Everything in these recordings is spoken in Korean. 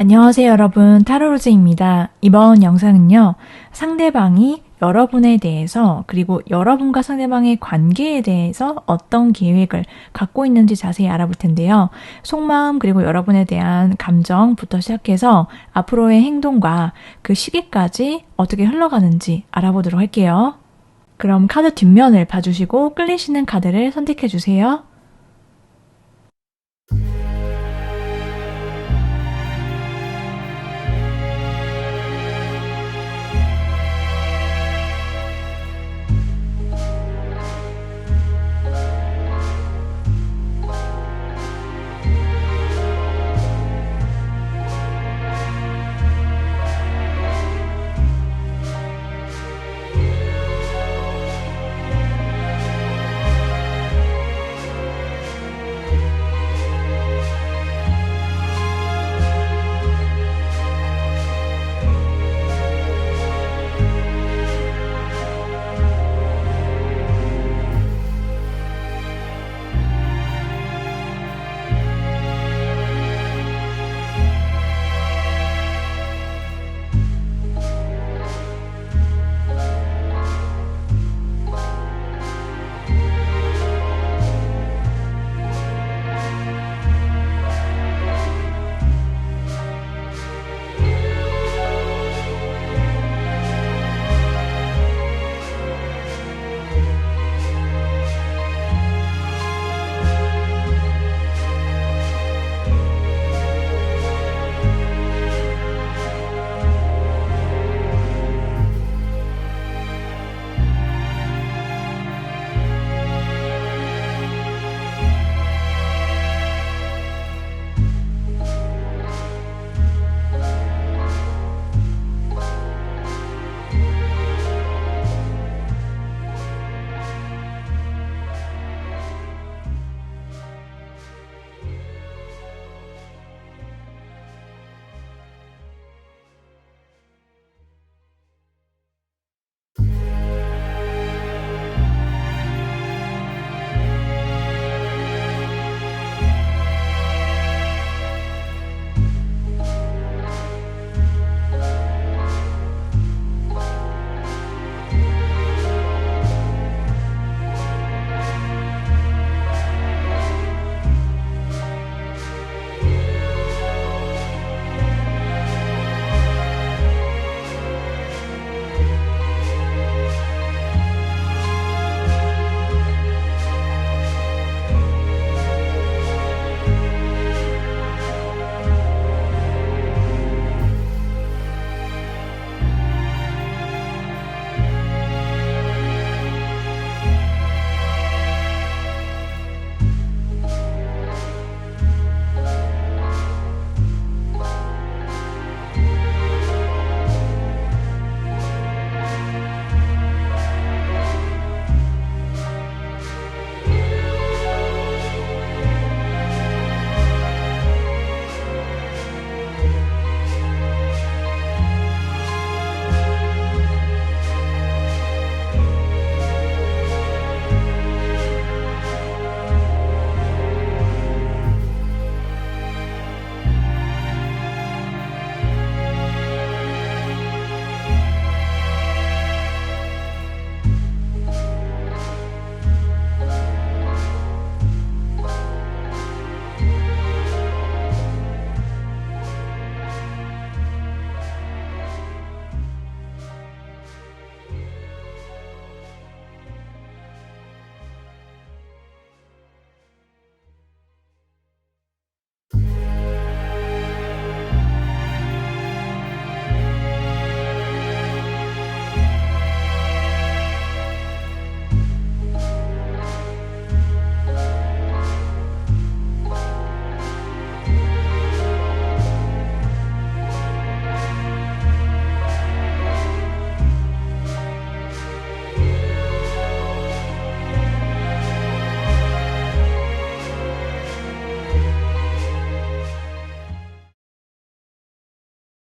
안녕하세요, 여러분. 타로로즈입니다. 이번 영상은요, 상대방이 여러분에 대해서, 그리고 여러분과 상대방의 관계에 대해서 어떤 계획을 갖고 있는지 자세히 알아볼 텐데요. 속마음, 그리고 여러분에 대한 감정부터 시작해서 앞으로의 행동과 그 시기까지 어떻게 흘러가는지 알아보도록 할게요. 그럼 카드 뒷면을 봐주시고 끌리시는 카드를 선택해주세요.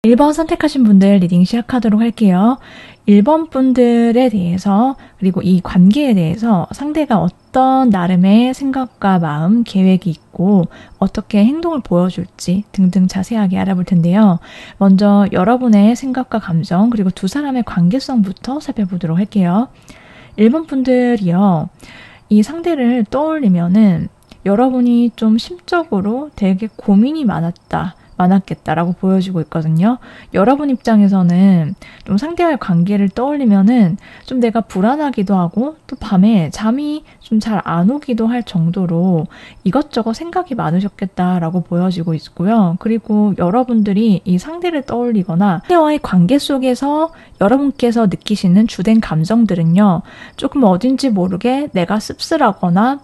1번 선택하신 분들 리딩 시작하도록 할게요. 1번 분들에 대해서 그리고 이 관계에 대해서 상대가 어떤 나름의 생각과 마음, 계획이 있고 어떻게 행동을 보여줄지 등등 자세하게 알아볼 텐데요. 먼저 여러분의 생각과 감정 그리고 두 사람의 관계성부터 살펴보도록 할게요. 1번 분들이요. 이 상대를 떠올리면은 여러분이 좀 심적으로 되게 고민이 많았겠다라고 보여지고 있거든요. 여러분 입장에서는 좀 상대와의 관계를 떠올리면은 좀 내가 불안하기도 하고 또 밤에 잠이 좀 잘 안 오기도 할 정도로 이것저것 생각이 많으셨겠다라고 보여지고 있고요. 그리고 여러분들이 이 상대를 떠올리거나 상대와의 관계 속에서 여러분께서 느끼시는 주된 감정들은요. 조금 어딘지 모르게 내가 씁쓸하거나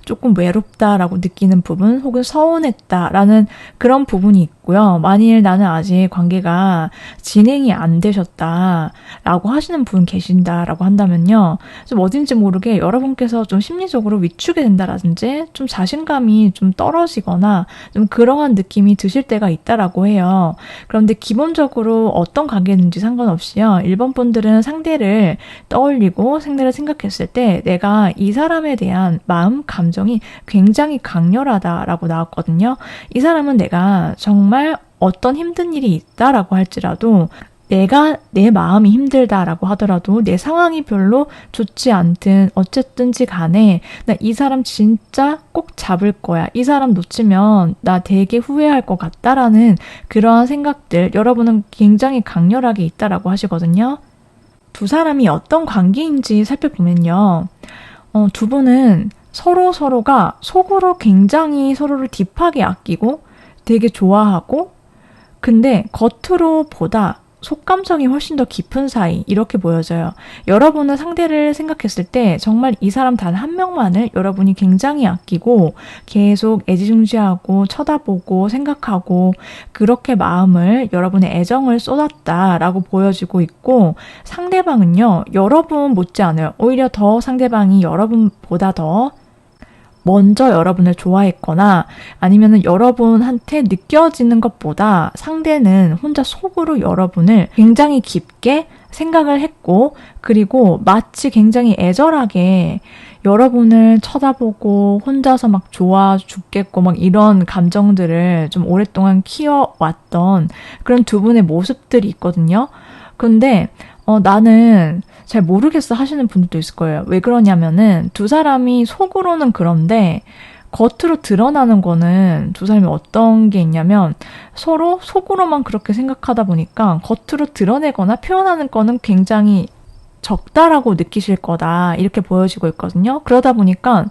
조금 외롭다라고 느끼는 부분 혹은 서운했다라는 그런 부분이 있고요. 만일 나는 아직 관계가 진행이 안 되셨다라고 하시는 분 계신다라고 한다면요. 좀 어딘지 모르게 여러분께서 좀 심리적으로 위축이 된다라든지 좀 자신감이 좀 떨어지거나 좀 그러한 느낌이 드실 때가 있다라고 해요. 그런데 기본적으로 어떤 관계인지 상관없이요. 1번 분들은 상대를 떠올리고 상대를 생각했을 때 내가 이 사람에 대한 마음, 감정이 굉장히 강렬하다라고 나왔거든요. 이 사람은 내가 정말 어떤 힘든 일이 있다라고 할지라도 내가 내 마음이 힘들다라고 하더라도 내 상황이 별로 좋지 않든 어쨌든지 간에 나 이 사람 진짜 꼭 잡을 거야. 이 사람 놓치면 나 되게 후회할 것 같다라는 그러한 생각들 여러분은 굉장히 강렬하게 있다라고 하시거든요. 두 사람이 어떤 관계인지 살펴보면요. 두 분은 서로가 속으로 굉장히 서로를 딥하게 아끼고 되게 좋아하고 근데 겉으로 보다 속감성이 훨씬 더 깊은 사이 이렇게 보여져요. 여러분은 상대를 생각했을 때 정말 이 사람 단 한 명만을 여러분이 굉장히 아끼고 계속 애지중지하고 쳐다보고 생각하고 그렇게 마음을 여러분의 애정을 쏟았다라고 보여지고 있고 상대방은요. 여러분 못지않아요. 오히려 더 상대방이 여러분보다 더 먼저 여러분을 좋아했거나 아니면은 여러분한테 느껴지는 것보다 상대는 혼자 속으로 여러분을 굉장히 깊게 생각을 했고 그리고 마치 굉장히 애절하게 여러분을 쳐다보고 혼자서 막 좋아 죽겠고 막 이런 감정들을 좀 오랫동안 키워왔던 그런 두 분의 모습들이 있거든요. 근데 나는 잘 모르겠어 하시는 분들도 있을 거예요. 왜 그러냐면은 두 사람이 속으로는 그런데 겉으로 드러나는 거는 두 사람이 어떤 게 있냐면 서로 속으로만 그렇게 생각하다 보니까 겉으로 드러내거나 표현하는 거는 굉장히 적다라고 느끼실 거다 이렇게 보여지고 있거든요. 그러다 보니까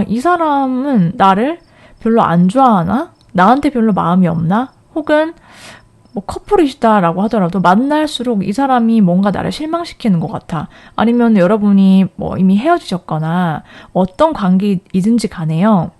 이 사람은 나를 별로 안 좋아하나? 나한테 별로 마음이 없나? 혹은 뭐 커플이시다라고 하더라도 만날수록 이 사람이 뭔가 나를 실망시키는 것 같아. 아니면 여러분이 뭐 이미 헤어지셨거나 어떤 관계이든지 간에요.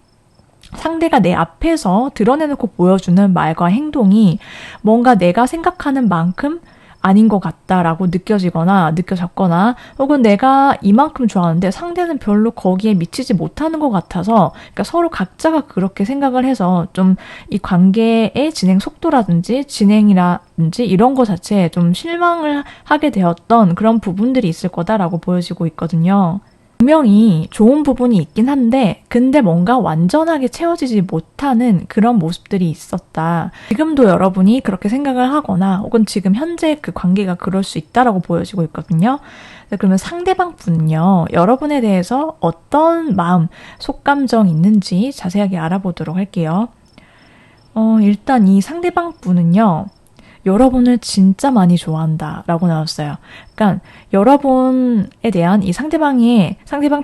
상대가 내 앞에서 드러내놓고 보여주는 말과 행동이 뭔가 내가 생각하는 만큼 아닌 것 같다라고 느껴졌거나 혹은 내가 이만큼 좋아하는데 상대는 별로 거기에 미치지 못하는 것 같아서 그러니까 서로 각자가 그렇게 생각을 해서 좀 이 관계의 진행 속도라든지 진행이라든지 이런 거 자체에 좀 실망을 하게 되었던 그런 부분들이 있을 거다라고 보여지고 있거든요. 분명히 좋은 부분이 있긴 한데 근데 뭔가 완전하게 채워지지 못하는 그런 모습들이 있었다. 지금도 여러분이 그렇게 생각을 하거나 혹은 지금 현재 그 관계가 그럴 수 있다라고 보여지고 있거든요. 그러면 상대방 분은요. 여러분에 대해서 어떤 마음, 속감정이 있는지 자세하게 알아보도록 할게요. 일단 이 상대방 분은요. 여러분을 진짜 많이 좋아한다 라고 나왔어요. 그러니까 여러분에 대한 이 상대방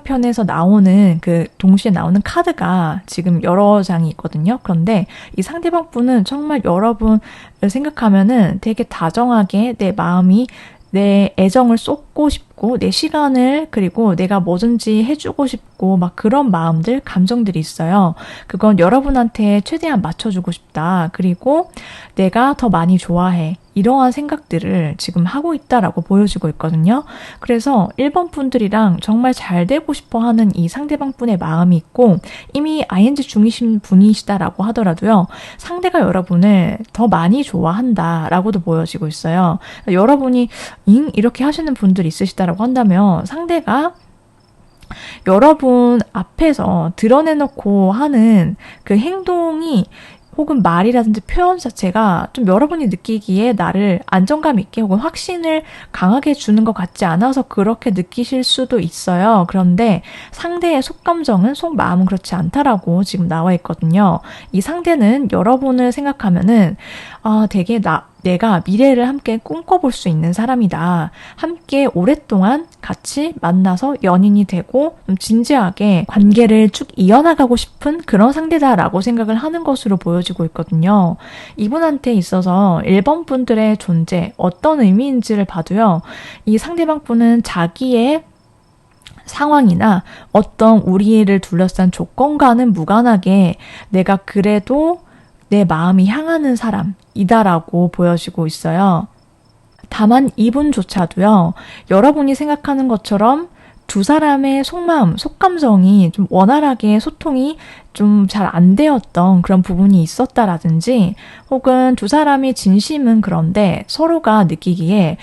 편에서 나오는 그 동시에 나오는 카드가 지금 여러 장이 있거든요. 그런데 이 상대방 분은 정말 여러분을 생각하면은 되게 다정하게 내 마음이 내 애정을 쏟고 찾고 싶고 내 시간을 그리고 내가 뭐든지 해주고 싶고 막 그런 마음들, 감정들이 있어요. 그건 여러분한테 최대한 맞춰주고 싶다. 그리고 내가 더 많이 좋아해. 이러한 생각들을 지금 하고 있다라고 보여지고 있거든요. 그래서 1번 분들이랑 정말 잘 되고 싶어 하는 이 상대방 분의 마음이 있고 이미 ING 중이신 분이시다라고 하더라도요. 상대가 여러분을 더 많이 좋아한다라고도 보여지고 있어요. 여러분이 이렇게 하시는 분들이 있으시다라고 한다면 상대가 여러분 앞에서 드러내놓고 하는 그 행동이 혹은 말이라든지 표현 자체가 좀 여러분이 느끼기에 나를 안정감 있게 혹은 확신을 강하게 주는 것 같지 않아서 그렇게 느끼실 수도 있어요. 그런데 상대의 속감정은, 속마음은 그렇지 않다라고 지금 나와 있거든요. 이 상대는 여러분을 생각하면은 되게 내가 미래를 함께 꿈꿔볼 수 있는 사람이다. 함께 오랫동안 같이 만나서 연인이 되고 좀 진지하게 관계를 쭉 이어나가고 싶은 그런 상대다라고 생각을 하는 것으로 보여지고 있거든요. 이분한테 있어서 1번 분들의 존재, 어떤 의미인지를 봐도요. 이 상대방 분은 자기의 상황이나 어떤 우리를 둘러싼 조건과는 무관하게 내가 그래도 내 마음이 향하는 사람이다라고 보여지고 있어요. 다만 이분조차도요, 여러분이 생각하는 것처럼 두 사람의 속마음, 속감정이 좀 원활하게 소통이 좀 잘 안 되었던 그런 부분이 있었다라든지 혹은 두 사람이 진심은 그런데 서로가 느끼기에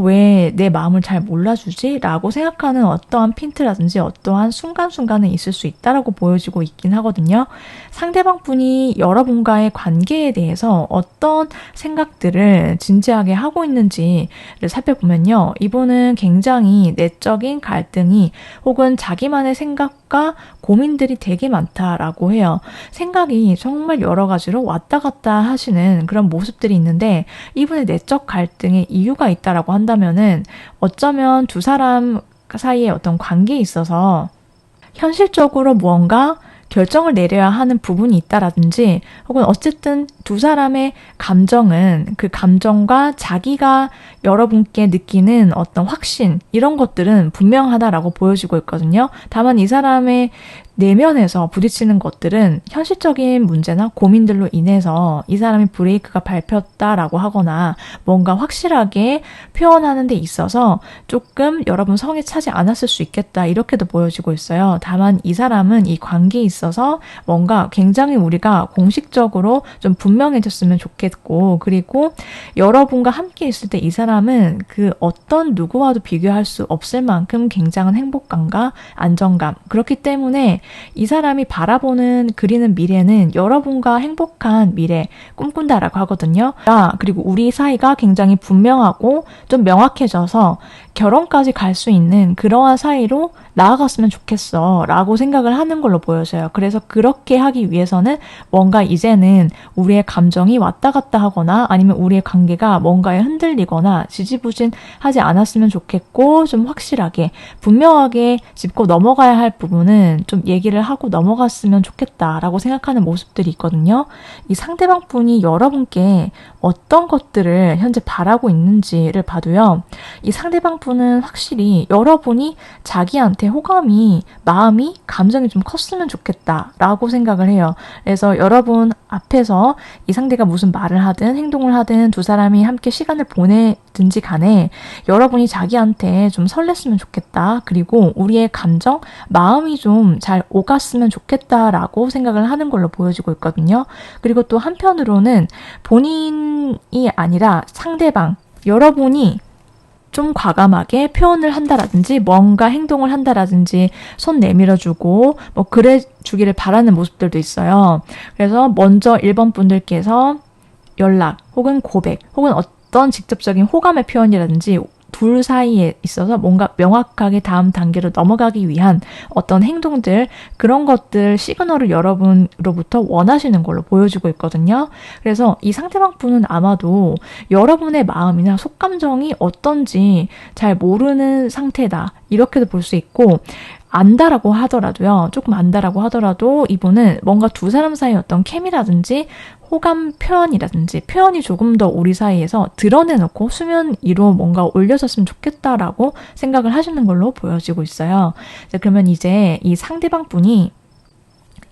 왜 내 마음을 잘 몰라주지? 라고 생각하는 어떠한 핀트라든지 어떠한 순간순간은 있을 수 있다라고 보여지고 있긴 하거든요. 상대방 분이 여러분과의 관계에 대해서 어떤 생각들을 진지하게 하고 있는지를 살펴보면요. 이분은 굉장히 내적인 갈등이 혹은 자기만의 생각과 고민들이 되게 많다라고 해요. 생각이 정말 여러 가지로 왔다 갔다 하시는 그런 모습들이 있는데 이분의 내적 갈등에 이유가 있다라고 한다면은 어쩌면 두 사람 사이의 어떤 관계에 있어서 현실적으로 무언가 결정을 내려야 하는 부분이 있다라든지 혹은 어쨌든 두 사람의 감정은 그 감정과 자기가 여러분께 느끼는 어떤 확신 이런 것들은 분명하다라고 보여지고 있거든요. 다만 이 사람의 내면에서 부딪히는 것들은 현실적인 문제나 고민들로 인해서 이 사람이 브레이크가 밟혔다라고 하거나 뭔가 확실하게 표현하는 데 있어서 조금 여러분 성에 차지 않았을 수 있겠다 이렇게도 보여지고 있어요. 다만 이 사람은 이 관계에 있어서 뭔가 굉장히 우리가 공식적으로 좀 분명해졌으면 좋겠고 그리고 여러분과 함께 있을 때 이 사람은 그 어떤 누구와도 비교할 수 없을 만큼 굉장한 행복감과 안정감 그렇기 때문에 이 사람이 바라보는 그리는 미래는 여러분과 행복한 미래 꿈꾼다라고 하거든요. 그리고 우리 사이가 굉장히 분명하고 좀 명확해져서 결혼까지 갈 수 있는 그러한 사이로 나아갔으면 좋겠어 라고 생각을 하는 걸로 보여져요. 그래서 그렇게 하기 위해서는 뭔가 이제는 우리의 감정이 왔다 갔다 하거나 아니면 우리의 관계가 뭔가에 흔들리거나 지지부진하지 않았으면 좋겠고 좀 확실하게 분명하게 짚고 넘어가야 할 부분은 좀 얘기를 하고 넘어갔으면 좋겠다라고 생각하는 모습들이 있거든요. 이 상대방 분이 여러분께 어떤 것들을 현재 바라고 있는지를 봐도요. 이 상대방 분은 확실히 여러분이 자기한테 호감이, 마음이, 감정이 좀 컸으면 좋겠다라고 생각을 해요. 그래서 여러분 앞에서 이 상대가 무슨 말을 하든 행동을 하든 두 사람이 함께 시간을 보내든지 간에 여러분이 자기한테 좀 설렜으면 좋겠다. 그리고 우리의 감정, 마음이 좀 잘 오갔으면 좋겠다라고 생각을 하는 걸로 보여지고 있거든요. 그리고 또 한편으로는 본인이 아니라 상대방, 여러분이 좀 과감하게 표현을 한다라든지 뭔가 행동을 한다라든지 손 내밀어주고 뭐 그래 주기를 바라는 모습들도 있어요. 그래서 먼저 1번 분들께서 연락 혹은 고백 혹은 어떤 직접적인 호감의 표현이라든지 둘 사이에 있어서 뭔가 명확하게 다음 단계로 넘어가기 위한 어떤 행동들 그런 것들 시그널을 여러분으로부터 원하시는 걸로 보여지고 있거든요. 그래서 이 상대방 분은 아마도 여러분의 마음이나 속감정이 어떤지 잘 모르는 상태다. 이렇게도 볼 수 있고 안다라고 하더라도요. 조금 안다라고 하더라도 이분은 뭔가 두 사람 사이의 어떤 케미라든지 호감 표현이라든지 표현이 조금 더 우리 사이에서 드러내놓고 수면 위로 뭔가 올려졌으면 좋겠다라고 생각을 하시는 걸로 보여지고 있어요. 그러면 이제 이 상대방 분이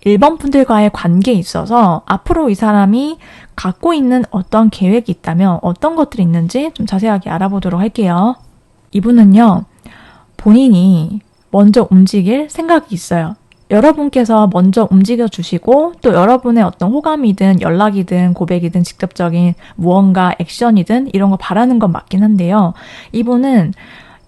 1번 분들과의 관계에 있어서 앞으로 이 사람이 갖고 있는 어떤 계획이 있다면 어떤 것들이 있는지 좀 자세하게 알아보도록 할게요. 이분은요, 본인이 먼저 움직일 생각이 있어요. 여러분께서 먼저 움직여 주시고 또 여러분의 어떤 호감이든 연락이든 고백이든 직접적인 무언가 액션이든 이런 거 바라는 건 맞긴 한데요. 이분은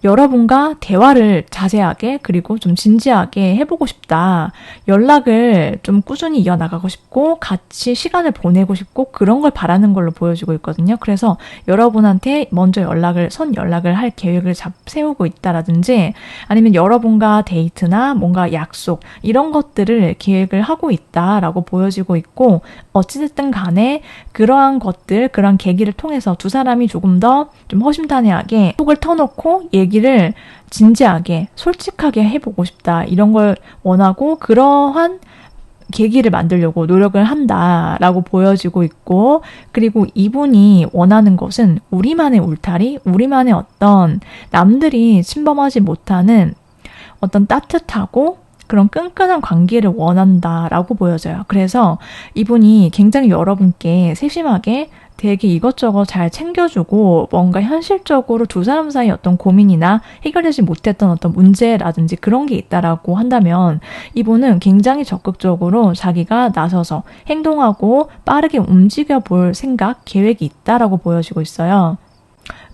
여러분과 대화를 자세하게 그리고 좀 진지하게 해보고 싶다. 연락을 좀 꾸준히 이어나가고 싶고 같이 시간을 보내고 싶고 그런 걸 바라는 걸로 보여지고 있거든요. 그래서 여러분한테 먼저 선 연락을 할 계획을 세우고 있다라든지 아니면 여러분과 데이트나 뭔가 약속 이런 것들을 계획을 하고 있다라고 보여지고 있고 어찌됐든 간에 그러한 것들, 그러한 계기를 통해서 두 사람이 조금 더 좀 허심탄회하게 속을 터놓고 얘기를 진지하게, 솔직하게 해보고 싶다. 이런 걸 원하고 그러한 계기를 만들려고 노력을 한다라고 보여지고 있고 그리고 이분이 원하는 것은 우리만의 울타리, 우리만의 어떤 남들이 침범하지 못하는 어떤 따뜻하고 그런 끈끈한 관계를 원한다라고 보여져요. 그래서 이분이 굉장히 여러분께 세심하게 되게 이것저것 잘 챙겨주고 뭔가 현실적으로 두 사람 사이 어떤 고민이나 해결되지 못했던 어떤 문제라든지 그런 게 있다라고 한다면 이분은 굉장히 적극적으로 자기가 나서서 행동하고 빠르게 움직여 볼 생각, 계획이 있다라고 보여지고 있어요.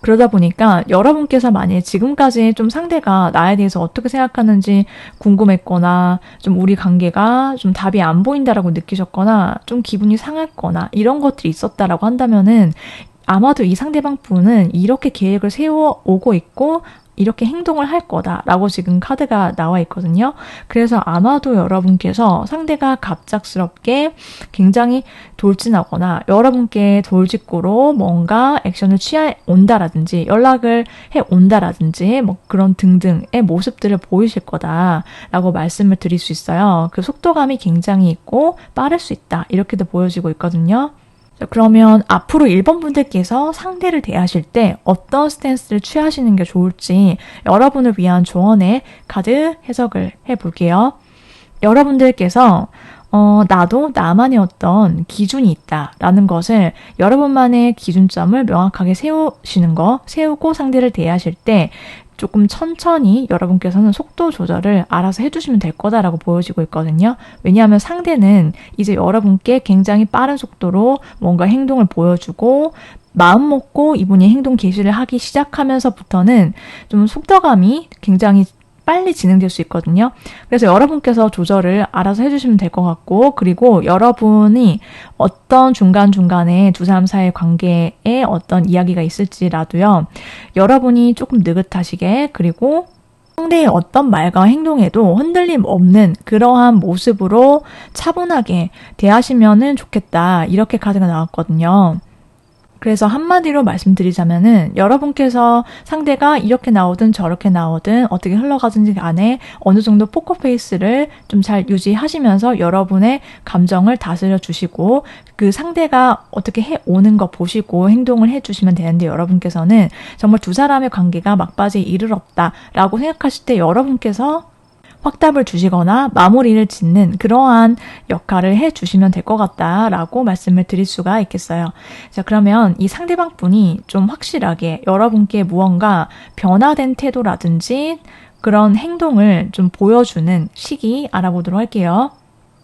그러다 보니까 여러분께서 만약에 지금까지 좀 상대가 나에 대해서 어떻게 생각하는지 궁금했거나 좀 우리 관계가 좀 답이 안 보인다라고 느끼셨거나 좀 기분이 상했거나 이런 것들이 있었다라고 한다면은 아마도 이 상대방 분은 이렇게 계획을 세워 오고 있고 이렇게 행동을 할 거다라고 지금 카드가 나와 있거든요. 그래서 아마도 여러분께서 상대가 갑작스럽게 굉장히 돌진하거나 여러분께 돌직구로 뭔가 액션을 취해 온다라든지 연락을 해 온다라든지 뭐 그런 등등의 모습들을 보이실 거다라고 말씀을 드릴 수 있어요. 그 속도감이 굉장히 있고 빠를 수 있다. 이렇게도 보여지고 있거든요. 그러면 앞으로 1번 분들께서 상대를 대하실 때 어떤 스탠스를 취하시는 게 좋을지 여러분을 위한 조언의 카드 해석을 해볼게요. 여러분들께서 나도 나만의 어떤 기준이 있다라는 것을 여러분만의 기준점을 명확하게 세우고 상대를 대하실 때 조금 천천히 여러분께서는 속도 조절을 알아서 해주시면 될 거다라고 보여지고 있거든요. 왜냐하면 상대는 이제 여러분께 굉장히 빠른 속도로 뭔가 행동을 보여주고 마음 먹고 이분이 행동 개시를 하기 시작하면서부터는 좀 속도감이 굉장히 빨리 진행될 수 있거든요. 그래서 여러분께서 조절을 알아서 해주시면 될 것 같고 그리고 여러분이 어떤 중간중간에 두 사람 사이의 관계에 어떤 이야기가 있을지라도요. 여러분이 조금 느긋하시게 그리고 상대의 어떤 말과 행동에도 흔들림 없는 그러한 모습으로 차분하게 대하시면 좋겠다. 이렇게 카드가 나왔거든요. 그래서 한마디로 말씀드리자면은 여러분께서 상대가 이렇게 나오든 저렇게 나오든 어떻게 흘러가든지 간에 어느 정도 포커페이스를 좀 잘 유지하시면서 여러분의 감정을 다스려 주시고 그 상대가 어떻게 해오는 거 보시고 행동을 해주시면 되는데 여러분께서는 정말 두 사람의 관계가 막바지에 이를 없다라고 생각하실 때 여러분께서 확답을 주시거나 마무리를 짓는 그러한 역할을 해주시면 될 것 같다라고 말씀을 드릴 수가 있겠어요. 자, 그러면 이 상대방 분이 좀 확실하게 여러분께 무언가 변화된 태도라든지 그런 행동을 좀 보여주는 시기 알아보도록 할게요.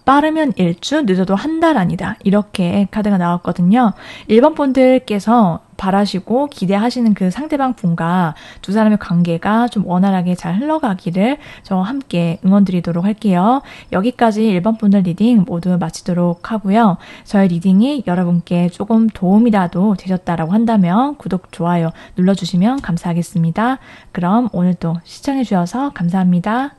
빠르면 일주, 늦어도 한 달 아니다. 이렇게 카드가 나왔거든요. 1번 분들께서 바라시고 기대하시는 그 상대방 분과 두 사람의 관계가 좀 원활하게 잘 흘러가기를 저와 함께 응원드리도록 할게요. 여기까지 1번 분들 리딩 모두 마치도록 하고요. 저의 리딩이 여러분께 조금 도움이라도 되셨다라고 한다면 구독, 좋아요 눌러주시면 감사하겠습니다. 그럼 오늘도 시청해주셔서 감사합니다.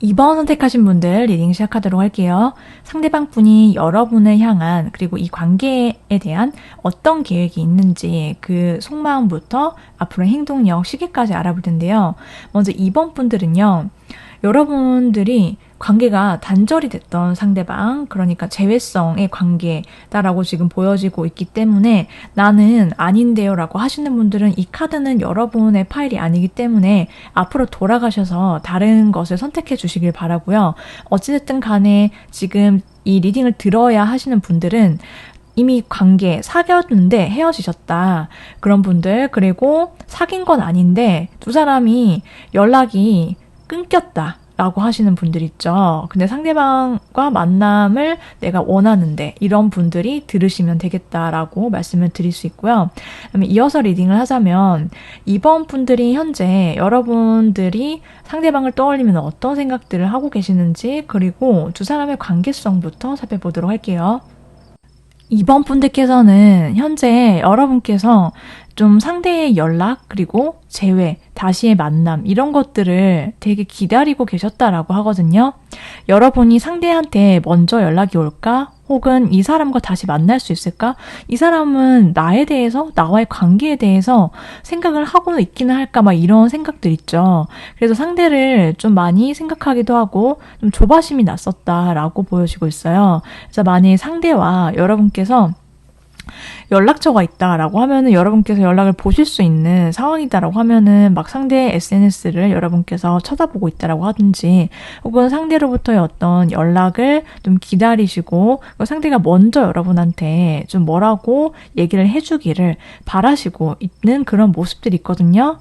2번 선택하신 분들 리딩 시작하도록 할게요. 상대방 분이 여러분을 향한 그리고 이 관계에 대한 어떤 계획이 있는지 그 속마음부터 앞으로의 행동력, 시기까지 알아볼 텐데요. 먼저 2번 분들은요. 여러분들이 관계가 단절이 됐던 상대방, 그러니까 제외성의 관계다라고 지금 보여지고 있기 때문에 나는 아닌데요 라고 하시는 분들은 이 카드는 여러분의 파일이 아니기 때문에 앞으로 돌아가셔서 다른 것을 선택해 주시길 바라고요. 어찌됐든 간에 지금 이 리딩을 들어야 하시는 분들은 이미 관계 사귀었는데 헤어지셨다. 그런 분들, 그리고 사귄 건 아닌데 두 사람이 연락이 끊겼다 라고 하시는 분들 있죠. 근데 상대방과 만남을 내가 원하는데 이런 분들이 들으시면 되겠다라고 말씀을 드릴 수 있고요. 그다음에 이어서 리딩을 하자면 이번 분들이 현재 여러분들이 상대방을 떠올리면 어떤 생각들을 하고 계시는지, 그리고 두 사람의 관계성부터 살펴보도록 할게요. 이번 분들께서는 현재 여러분께서 좀 상대의 연락, 그리고 재회, 다시의 만남 이런 것들을 되게 기다리고 계셨다라고 하거든요. 여러분이 상대한테 먼저 연락이 올까? 혹은 이 사람과 다시 만날 수 있을까? 이 사람은 나에 대해서, 나와의 관계에 대해서 생각을 하고 있기는 할까? 막 이런 생각들 있죠. 그래서 상대를 좀 많이 생각하기도 하고 좀 조바심이 났었다라고 보여지고 있어요. 그래서 만약 상대와 여러분께서 연락처가 있다라고 하면은 여러분께서 연락을 보실 수 있는 상황이다라고 하면은 막 상대의 SNS를 여러분께서 쳐다보고 있다라고 하든지, 혹은 상대로부터의 어떤 연락을 좀 기다리시고 상대가 먼저 여러분한테 좀 뭐라고 얘기를 해주기를 바라시고 있는 그런 모습들이 있거든요.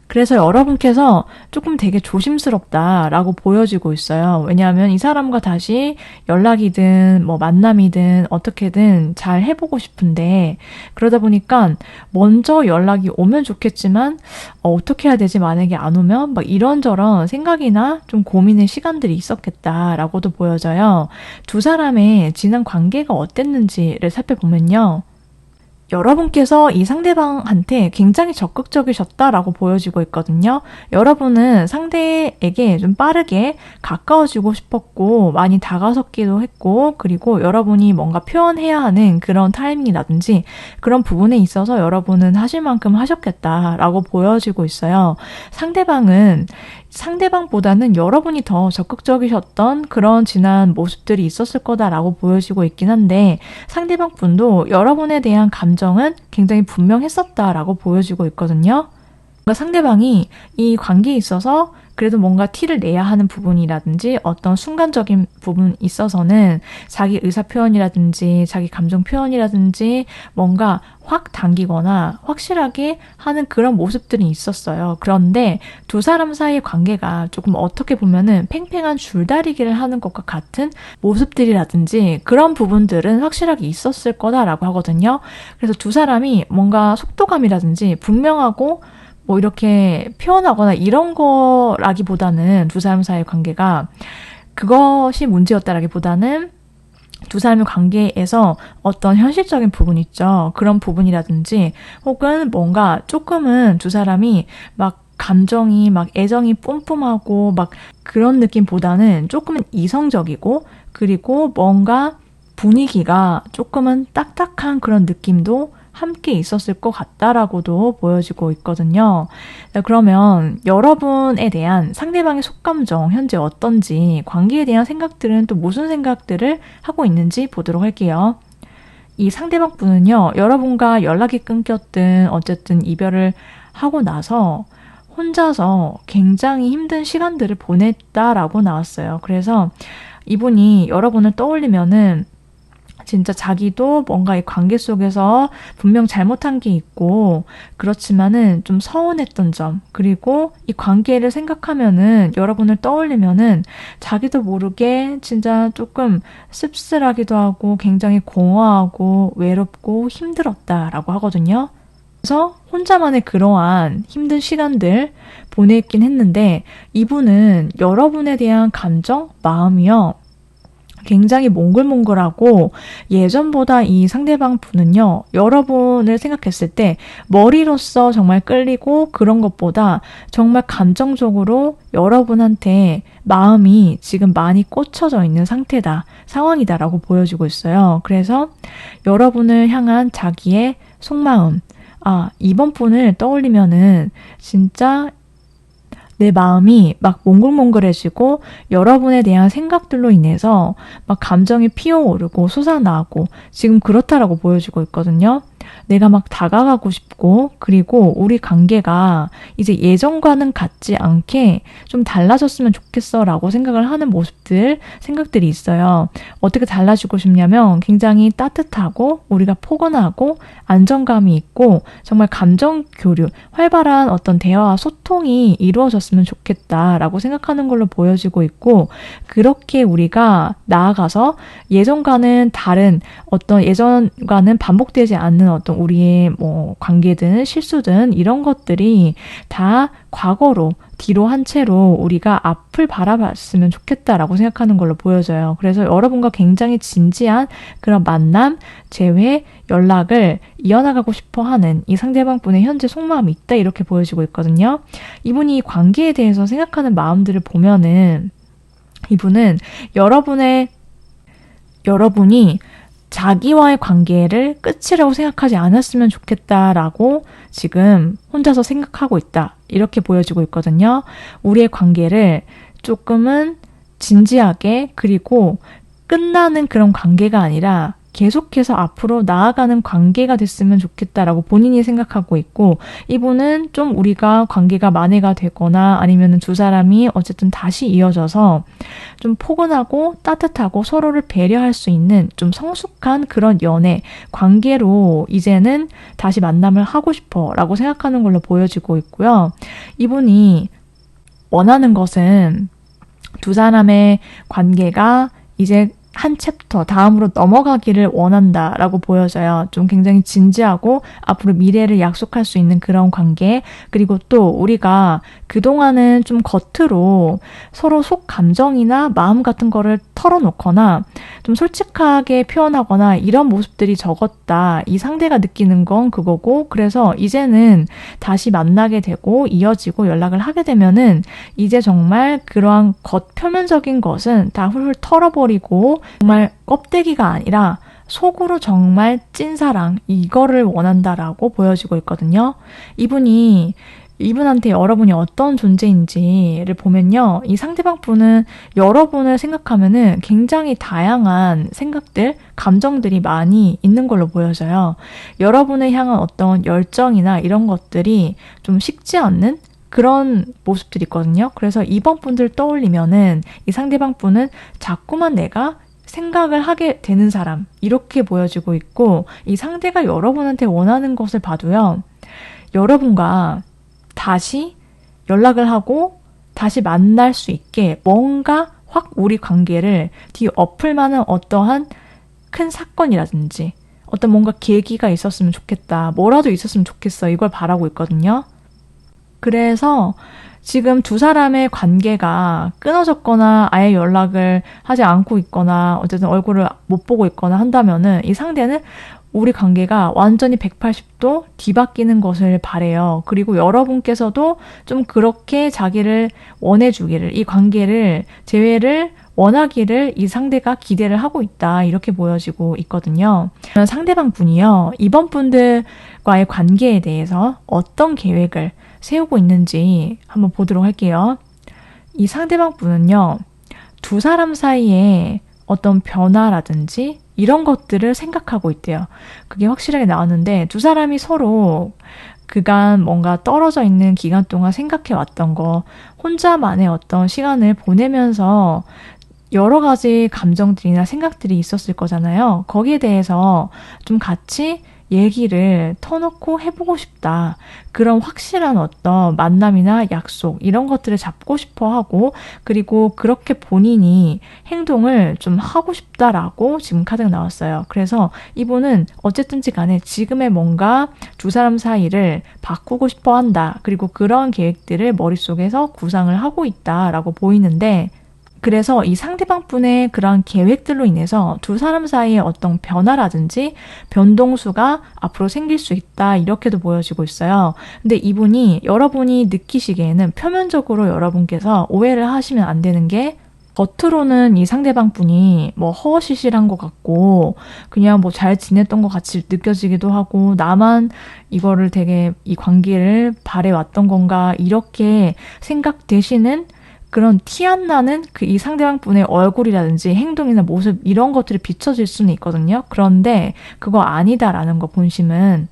그래서 여러분께서 조금 되게 조심스럽다라고 보여지고 있어요. 왜냐하면 이 사람과 다시 연락이든 뭐 만남이든 어떻게든 잘 해보고 싶은데, 그러다 보니까 먼저 연락이 오면 좋겠지만 어떻게 해야 되지 만약에 안 오면, 막 이런저런 생각이나 좀 고민의 시간들이 있었겠다라고도 보여져요. 두 사람의 지난 관계가 어땠는지를 살펴보면요. 여러분께서 이 상대방한테 굉장히 적극적이셨다라고 보여지고 있거든요. 여러분은 상대에게 좀 빠르게 가까워지고 싶었고 많이 다가섰기도 했고, 그리고 여러분이 뭔가 표현해야 하는 그런 타이밍이라든지 그런 부분에 있어서 여러분은 하실 만큼 하셨겠다라고 보여지고 있어요. 상대방보다는 여러분이 더 적극적이셨던 그런 지난 모습들이 있었을 거다라고 보여지고 있긴 한데, 상대방 분도 여러분에 대한 감정은 굉장히 분명했었다라고 보여지고 있거든요. 그러니까 상대방이 이 관계에 있어서 그래도 뭔가 티를 내야 하는 부분이라든지 어떤 순간적인 부분에 있어서는 자기 의사 표현이라든지 자기 감정 표현이라든지 뭔가 확 당기거나 확실하게 하는 그런 모습들이 있었어요. 그런데 두 사람 사이의 관계가 조금 어떻게 보면은 팽팽한 줄다리기를 하는 것과 같은 모습들이라든지 그런 부분들은 확실하게 있었을 거다라고 하거든요. 그래서 두 사람이 뭔가 속도감이라든지 분명하고 뭐 이렇게 표현하거나 이런 거라기보다는 두 사람 사이의 관계가 그것이 문제였다라기보다는 두 사람의 관계에서 어떤 현실적인 부분 있죠. 그런 부분이라든지 혹은 뭔가 조금은 두 사람이 막 감정이 막 애정이 뿜뿜하고 막 그런 느낌보다는 조금은 이성적이고, 그리고 뭔가 분위기가 조금은 딱딱한 그런 느낌도 함께 있었을 것 같다라고도 보여지고 있거든요. 그러면 여러분에 대한 상대방의 속감정 현재 어떤지, 관계에 대한 생각들은 또 무슨 생각들을 하고 있는지 보도록 할게요. 이 상대방 분은요, 여러분과 연락이 끊겼든 어쨌든 이별을 하고 나서 혼자서 굉장히 힘든 시간들을 보냈다라고 나왔어요. 그래서 이분이 여러분을 떠올리면은 진짜 자기도 뭔가 이 관계 속에서 분명 잘못한 게 있고, 그렇지만은 좀 서운했던 점, 그리고 이 관계를 생각하면은 여러분을 떠올리면은 자기도 모르게 진짜 조금 씁쓸하기도 하고 굉장히 공허하고 외롭고 힘들었다라고 하거든요. 그래서 혼자만의 그러한 힘든 시간들 보냈긴 했는데, 이분은 여러분에 대한 감정, 마음이요, 굉장히 몽글몽글하고 예전보다 이 상대방 분은요, 여러분을 생각했을 때 머리로서 정말 끌리고 그런 것보다 정말 감정적으로 여러분한테 마음이 지금 많이 꽂혀져 있는 상황이다라고 보여지고 있어요. 그래서 여러분을 향한 자기의 속마음, 이번 분을 떠올리면은 진짜 내 마음이 막 몽글몽글해지고 여러분에 대한 생각들로 인해서 막 감정이 피어오르고 솟아나고 지금 그렇다라고 보여지고 있거든요. 내가 막 다가가고 싶고 그리고 우리 관계가 이제 예전과는 같지 않게 좀 달라졌으면 좋겠어 라고 생각을 하는 생각들이 있어요. 어떻게 달라지고 싶냐면 굉장히 따뜻하고 우리가 포근하고 안정감이 있고 정말 감정 교류, 활발한 어떤 대화와 소통이 이루어졌으면 좋겠다라고 생각하는 걸로 보여지고 있고 그렇게 우리가 나아가서 예전과는 다른 예전과는 반복되지 않는 어떤 우리의 관계든 실수든 이런 것들이 다 과거로 뒤로 한 채로 우리가 앞을 바라봤으면 좋겠다라고 생각하는 걸로 보여져요. 그래서 여러분과 굉장히 진지한 그런 만남, 재회, 연락을 이어나가고 싶어 하는 이 상대방 분의 현재 속마음이 있다 이렇게 보여지고 있거든요. 이분이 이 관계에 대해서 생각하는 마음들을 보면은 이분은 여러분이 자기와의 관계를 끝이라고 생각하지 않았으면 좋겠다라고 지금 혼자서 생각하고 있다. 이렇게 보여지고 있거든요. 우리의 관계를 조금은 진지하게 그리고 끝나는 그런 관계가 아니라 계속해서 앞으로 나아가는 관계가 됐으면 좋겠다라고 본인이 생각하고 있고 이분은 좀 우리가 관계가 만회가 되거나 아니면 두 사람이 어쨌든 다시 이어져서 좀 포근하고 따뜻하고 서로를 배려할 수 있는 좀 성숙한 그런 연애, 관계로 이제는 다시 만남을 하고 싶어 라고 생각하는 걸로 보여지고 있고요. 이분이 원하는 것은 두 사람의 관계가 이제 한 챕터 다음으로 넘어가기를 원한다라고 보여져요. 좀 굉장히 진지하고 앞으로 미래를 약속할 수 있는 그런 관계 그리고 또 우리가 그동안은 좀 겉으로 서로 속 감정이나 마음 같은 거를 털어놓거나 좀 솔직하게 표현하거나 이런 모습들이 적었다. 이 상대가 느끼는 건 그거고 그래서 이제는 다시 만나게 되고 이어지고 연락을 하게 되면은 이제 정말 그러한 겉표면적인 것은 다 훌훌 털어버리고 정말 껍데기가 아니라 속으로 정말 찐사랑 이거를 원한다라고 보여지고 있거든요. 이분한테 여러분이 어떤 존재인지를 보면요. 이 상대방 분은 여러분을 생각하면은 굉장히 다양한 생각들, 감정들이 많이 있는 걸로 보여져요. 여러분을 향한 어떤 열정이나 이런 것들이 좀 식지 않는 그런 모습들이 있거든요. 그래서 이번 분들 떠올리면은 이 상대방 분은 자꾸만 내가 생각을 하게 되는 사람 이렇게 보여지고 있고 이 상대가 여러분한테 원하는 것을 봐도요. 여러분과 다시 연락을 하고 다시 만날 수 있게 뭔가 확 우리 관계를 뒤엎을 만한 어떠한 큰 사건이라든지 어떤 뭔가 계기가 있었으면 좋겠다. 뭐라도 있었으면 좋겠어. 이걸 바라고 있거든요. 그래서 지금 두 사람의 관계가 끊어졌거나 아예 연락을 하지 않고 있거나 어쨌든 얼굴을 못 보고 있거나 한다면은 이 상대는 우리 관계가 완전히 180도 뒤바뀌는 것을 바래요. 그리고 여러분께서도 좀 그렇게 자기를 원해주기를, 이 관계를, 재회를 원하기를 이 상대가 기대를 하고 있다. 이렇게 보여지고 있거든요. 상대방 분이요. 이번 분들과의 관계에 대해서 어떤 계획을 세우고 있는지 한번 보도록 할게요. 이 상대방 분은요. 두 사람 사이에 어떤 변화라든지 이런 것들을 생각하고 있대요. 그게 확실하게 나왔는데 두 사람이 서로 그간 뭔가 떨어져 있는 기간 동안 생각해 왔던 거 혼자만의 어떤 시간을 보내면서 여러 가지 감정들이나 생각들이 있었을 거잖아요. 거기에 대해서 좀 같이 얘기를 터놓고 해보고 싶다. 그런 확실한 어떤 만남이나 약속 이런 것들을 잡고 싶어 하고 그리고 그렇게 본인이 행동을 좀 하고 싶다라고 지금 카드가 나왔어요. 그래서 이분은 어쨌든지 간에 지금의 뭔가 두 사람 사이를 바꾸고 싶어 한다. 그리고 그런 계획들을 머릿속에서 구상을 하고 있다라고 보이는데 그래서 이 상대방분의 그런 계획들로 인해서 두 사람 사이에 어떤 변화라든지 변동수가 앞으로 생길 수 있다. 이렇게도 보여지고 있어요. 근데 이분이 여러분이 느끼시기에는 표면적으로 여러분께서 오해를 하시면 안 되는 게 겉으로는 이 상대방 분이 뭐 허허실실한 것 같고 그냥 뭐 잘 지냈던 것 같이 느껴지기도 하고 나만 이거를 되게 이 관계를 바래왔던 건가 이렇게 생각되시는 그런 티 안 나는 그 이 상대방 분의 얼굴이라든지 행동이나 모습 이런 것들이 비춰질 수는 있거든요. 그런데 그거 아니다라는 거 본심은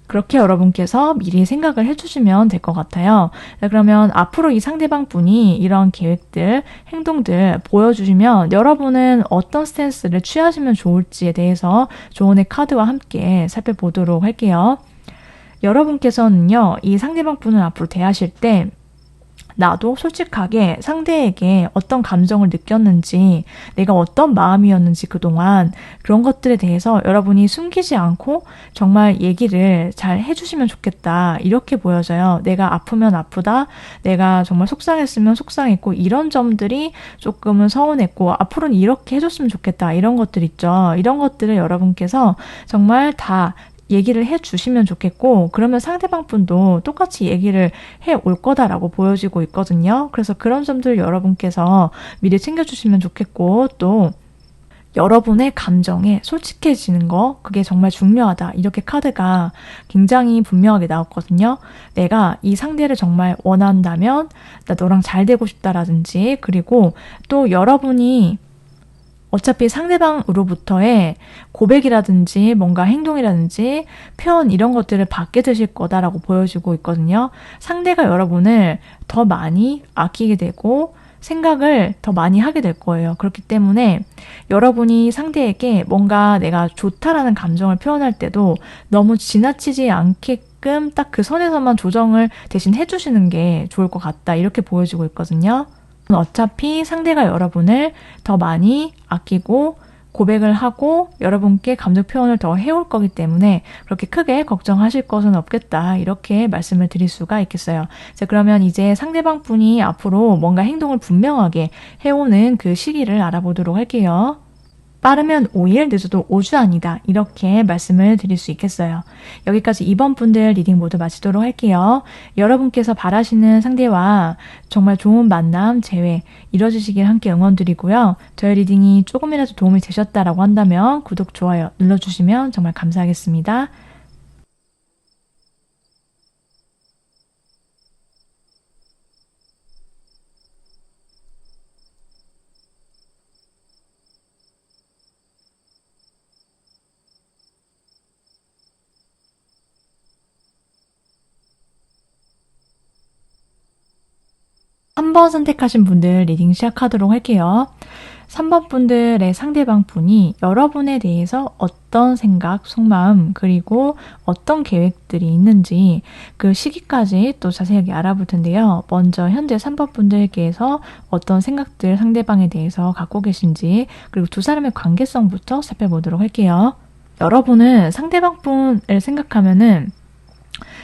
그렇게 여러분께서 미리 생각을 해주시면 될 것 같아요. 자, 그러면 앞으로 이 상대방 분이 이런 계획들, 행동들 보여주시면 여러분은 어떤 스탠스를 취하시면 좋을지에 대해서 조언의 카드와 함께 살펴보도록 할게요. 여러분께서는요, 이 상대방 분을 앞으로 대하실 때 나도 솔직하게 상대에게 어떤 감정을 느꼈는지, 내가 어떤 마음이었는지 그동안 그런 것들에 대해서 여러분이 숨기지 않고 정말 얘기를 잘 해주시면 좋겠다. 이렇게 보여져요. 내가 아프면 아프다. 내가 정말 속상했으면 속상했고 이런 점들이 조금은 서운했고 앞으로는 이렇게 해줬으면 좋겠다. 이런 것들 있죠. 이런 것들을 여러분께서 정말 다 얘기를 해주시면 좋겠고 그러면 상대방 분도 똑같이 얘기를 해올 거다라고 보여지고 있거든요. 그래서 그런 점들 여러분께서 미리 챙겨주시면 좋겠고 또 여러분의 감정에 솔직해지는 거 그게 정말 중요하다. 이렇게 카드가 굉장히 분명하게 나왔거든요. 내가 이 상대를 정말 원한다면 나 너랑 잘 되고 싶다라든지 그리고 또 여러분이 어차피 상대방으로부터의 고백이라든지 뭔가 행동이라든지 표현 이런 것들을 받게 되실 거다라고 보여지고 있거든요. 상대가 여러분을 더 많이 아끼게 되고 생각을 더 많이 하게 될 거예요. 그렇기 때문에 여러분이 상대에게 뭔가 내가 좋다라는 감정을 표현할 때도 너무 지나치지 않게끔 딱 그 선에서만 조정을 대신 해주시는 게 좋을 것 같다. 이렇게 보여지고 있거든요. 어차피 상대가 여러분을 더 많이 아끼고 고백을 하고 여러분께 감정 표현을 더 해올 거기 때문에 그렇게 크게 걱정하실 것은 없겠다. 이렇게 말씀을 드릴 수가 있겠어요. 자, 그러면 이제 상대방 분이 앞으로 뭔가 행동을 분명하게 해오는 그 시기를 알아보도록 할게요. 빠르면 5일, 늦어도 5주 아니다. 이렇게 말씀을 드릴 수 있겠어요. 여기까지 2번 분들 리딩 모두 마치도록 할게요. 여러분께서 바라시는 상대와 정말 좋은 만남, 재회 이뤄지시길 함께 응원드리고요. 저희 리딩이 조금이라도 도움이 되셨다라고 한다면 구독, 좋아요 눌러주시면 정말 감사하겠습니다. 3번 선택하신 분들 리딩 시작하도록 할게요. 3번 분들의 상대방 분이 여러분에 대해서 어떤 생각, 속마음, 그리고 어떤 계획들이 있는지 그 시기까지 또 자세하게 알아볼 텐데요. 먼저 현재 3번 분들께서 어떤 생각들 상대방에 대해서 갖고 계신지 그리고 두 사람의 관계성부터 살펴보도록 할게요. 여러분은 상대방 분을 생각하면은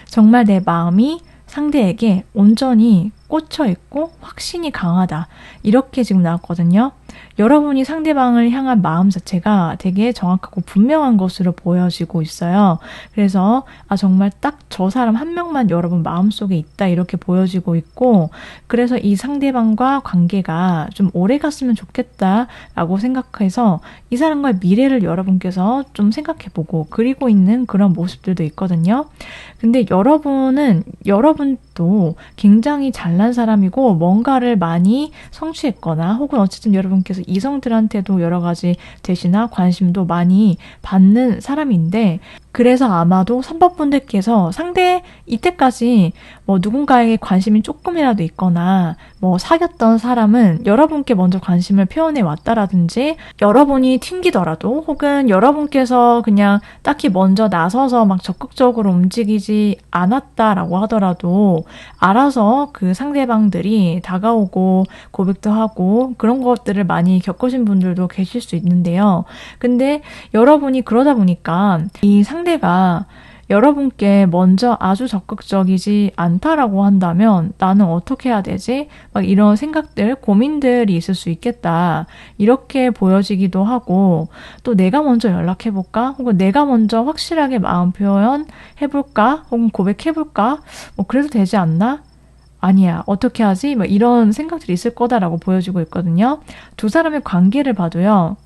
정말 내 마음이 상대에게 온전히 꽂혀 있고 확신이 강하다. 이렇게 지금 나왔거든요. 여러분이 상대방을 향한 마음 자체가 되게 정확하고 분명한 것으로 보여지고 있어요. 그래서 정말 딱 저 사람 한 명만 여러분 마음속에 있다 이렇게 보여지고 있고 그래서 이 상대방과 관계가 좀 오래 갔으면 좋겠다라고 생각해서 이 사람과의 미래를 여러분께서 좀 생각해보고 그리고 있는 그런 모습들도 있거든요. 근데 여러분도 굉장히 잘난 사람이고 뭔가를 많이 성취했거나 혹은 어쨌든 여러분께서 이성들한테도 여러 가지 대시나 관심도 많이 받는 사람인데 그래서 아마도 3번 분들께서 상대 이때까지 뭐 누군가에게 관심이 조금이라도 있거나 뭐 사귀었던 사람은 여러분께 먼저 관심을 표현해 왔다라든지 여러분이 튕기더라도 혹은 여러분께서 그냥 딱히 먼저 나서서 막 적극적으로 움직이지 않았다라고 하더라도 알아서 그 상대방들이 다가오고 고백도 하고 그런 것들을 많이 겪으신 분들도 계실 수 있는데요. 근데 여러분이 그러다 보니까 이 상대가 여러분께 먼저 아주 적극적이지 않다라고 한다면 나는 어떻게 해야 되지? 막 이런 생각들, 고민들이 있을 수 있겠다. 이렇게 보여지기도 하고 또 내가 먼저 연락해볼까? 혹은 내가 먼저 확실하게 마음 표현해볼까? 혹은 고백해볼까? 뭐 그래도 되지 않나? 아니야, 어떻게 하지? 뭐 이런 생각들이 있을 거다라고 보여지고 있거든요. 두 사람의 관계를 봐도요.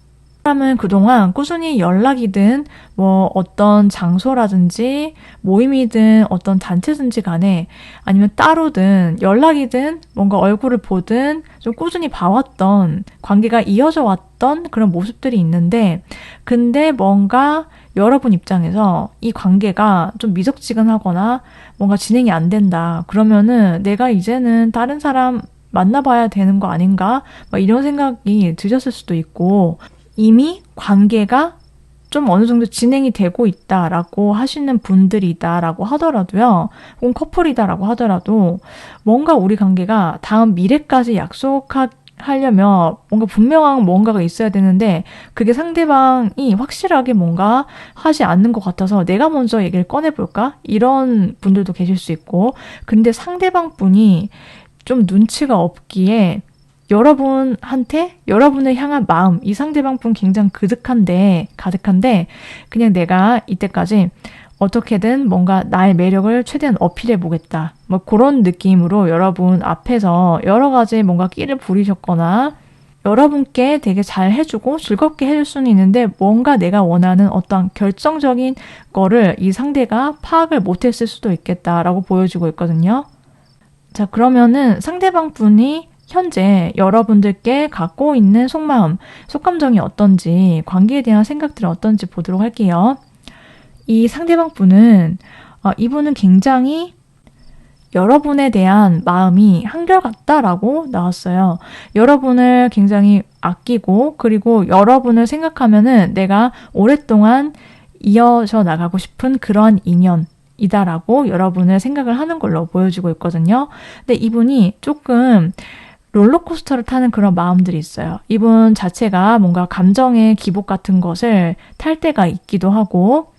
사람은 그동안 꾸준히 연락이든 뭐 어떤 장소라든지 모임이든 어떤 단체든지 간에 아니면 따로든 연락이든 뭔가 얼굴을 보든 좀 꾸준히 봐왔던 관계가 이어져 왔던 그런 모습들이 있는데 근데 뭔가 여러분 입장에서 이 관계가 좀 미적지근하거나 뭔가 진행이 안 된다. 그러면은 내가 이제는 다른 사람 만나봐야 되는 거 아닌가? 막 이런 생각이 드셨을 수도 있고 이미 관계가 좀 어느 정도 진행이 되고 있다라고 하시는 분들이다라고 하더라도요. 혹은 커플이다라고 하더라도 뭔가 우리 관계가 다음 미래까지 약속하려면 뭔가 분명한 뭔가가 있어야 되는데 그게 상대방이 확실하게 뭔가 하지 않는 것 같아서 내가 먼저 얘기를 꺼내볼까? 이런 분들도 계실 수 있고 근데 상대방 분이 좀 눈치가 없기에 여러분한테 여러분을 향한 마음, 이 상대방 분 굉장히 가득한데 그냥 내가 이때까지 어떻게든 뭔가 나의 매력을 최대한 어필해 보겠다. 뭐 그런 느낌으로 여러분 앞에서 여러 가지 뭔가 끼를 부리셨거나 여러분께 되게 잘 해주고 즐겁게 해줄 수는 있는데 뭔가 내가 원하는 어떤 결정적인 거를 이 상대가 파악을 못했을 수도 있겠다라고 보여지고 있거든요. 자, 그러면은 상대방 분이 현재 여러분들께 갖고 있는 속마음, 속감정이 어떤지, 관계에 대한 생각들은 어떤지 보도록 할게요. 이 상대방 분은, 이분은 굉장히 여러분에 대한 마음이 한결같다라고 나왔어요. 여러분을 굉장히 아끼고, 그리고 여러분을 생각하면은 내가 오랫동안 이어져 나가고 싶은 그러한 인연이다라고 여러분을 생각을 하는 걸로 보여지고 있거든요. 근데 이분이 조금 롤러코스터를 타는 그런 마음들이 있어요. 이분 자체가 뭔가 감정의 기복 같은 것을 탈 때가 있기도 하고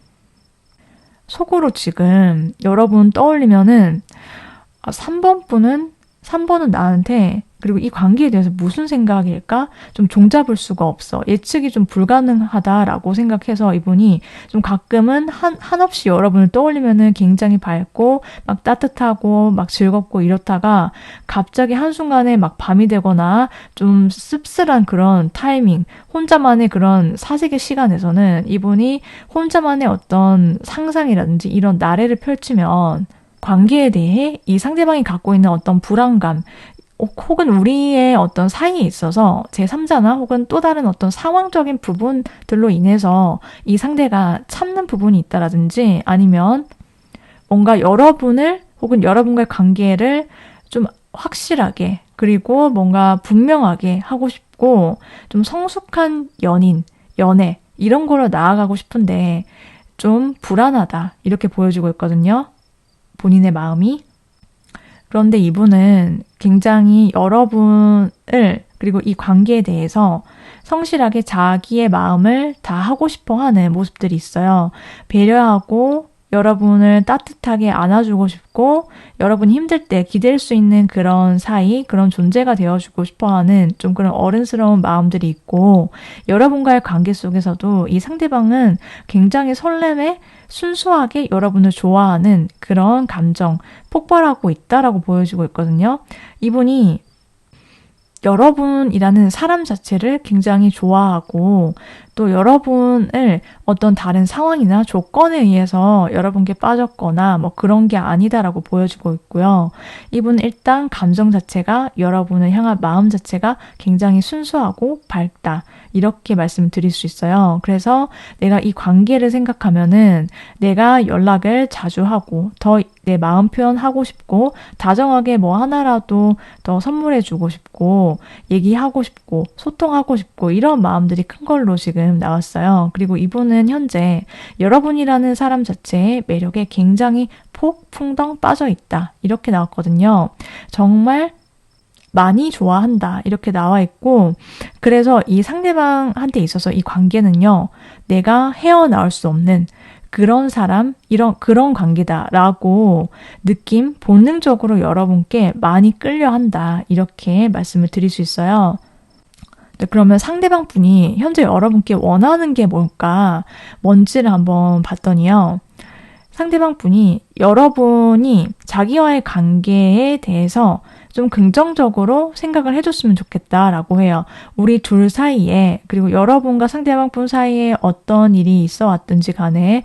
속으로 지금 여러분 떠올리면은 3번은 나한테 그리고 이 관계에 대해서 무슨 생각일까? 좀 종잡을 수가 없어. 예측이 좀 불가능하다라고 생각해서 이분이 좀 가끔은 한없이 여러분을 떠올리면은 굉장히 밝고 막 따뜻하고 막 즐겁고 이렇다가 갑자기 한순간에 막 밤이 되거나 좀 씁쓸한 그런 타이밍, 혼자만의 그런 사색의 시간에서는 이분이 혼자만의 어떤 상상이라든지 이런 나래를 펼치면 관계에 대해 이 상대방이 갖고 있는 어떤 불안감, 혹은 우리의 어떤 사이에 있어서 제3자나 혹은 또 다른 어떤 상황적인 부분들로 인해서 이 상대가 참는 부분이 있다라든지 아니면 뭔가 여러분을 혹은 여러분과의 관계를 좀 확실하게 그리고 뭔가 분명하게 하고 싶고 좀 성숙한 연애 이런 거로 나아가고 싶은데 좀 불안하다 이렇게 보여지고 있거든요. 본인의 마음이. 그런데 이분은 굉장히 여러분을 그리고 이 관계에 대해서 성실하게 자기의 마음을 다 하고 싶어 하는 모습들이 있어요. 배려하고 여러분을 따뜻하게 안아주고 싶고 여러분이 힘들 때 기댈 수 있는 그런 사이, 그런 존재가 되어주고 싶어하는 좀 그런 어른스러운 마음들이 있고 여러분과의 관계 속에서도 이 상대방은 굉장히 설렘에 순수하게 여러분을 좋아하는 그런 감정 폭발하고 있다라고 보여지고 있거든요. 이분이 여러분이라는 사람 자체를 굉장히 좋아하고 또 여러분을 어떤 다른 상황이나 조건에 의해서 여러분께 빠졌거나 뭐 그런 게 아니다라고 보여지고 있고요. 이분은 일단 감정 자체가 여러분을 향한 마음 자체가 굉장히 순수하고 밝다. 이렇게 말씀드릴 수 있어요. 그래서 내가 이 관계를 생각하면은 내가 연락을 자주 하고 더 내 마음 표현하고 싶고 다정하게 뭐 하나라도 더 선물해주고 싶고 얘기하고 싶고 소통하고 싶고 이런 마음들이 큰 걸로 지금 나왔어요. 그리고 이분은 현재 여러분이라는 사람 자체의 매력에 굉장히 폭풍덩 빠져 있다. 이렇게 나왔거든요. 정말 많이 좋아한다. 이렇게 나와 있고 그래서 이 상대방한테 있어서 이 관계는요. 내가 헤어나올 수 없는 그런 사람, 그런 관계다라고 느낌, 본능적으로 여러분께 많이 끌려한다. 이렇게 말씀을 드릴 수 있어요. 네, 그러면 상대방 분이 현재 여러분께 원하는 게 뭔지를 한번 봤더니요. 상대방 분이 여러분이 자기와의 관계에 대해서 좀 긍정적으로 생각을 해줬으면 좋겠다라고 해요. 우리 둘 사이에, 그리고 여러분과 상대방 분 사이에 어떤 일이 있어 왔든지 간에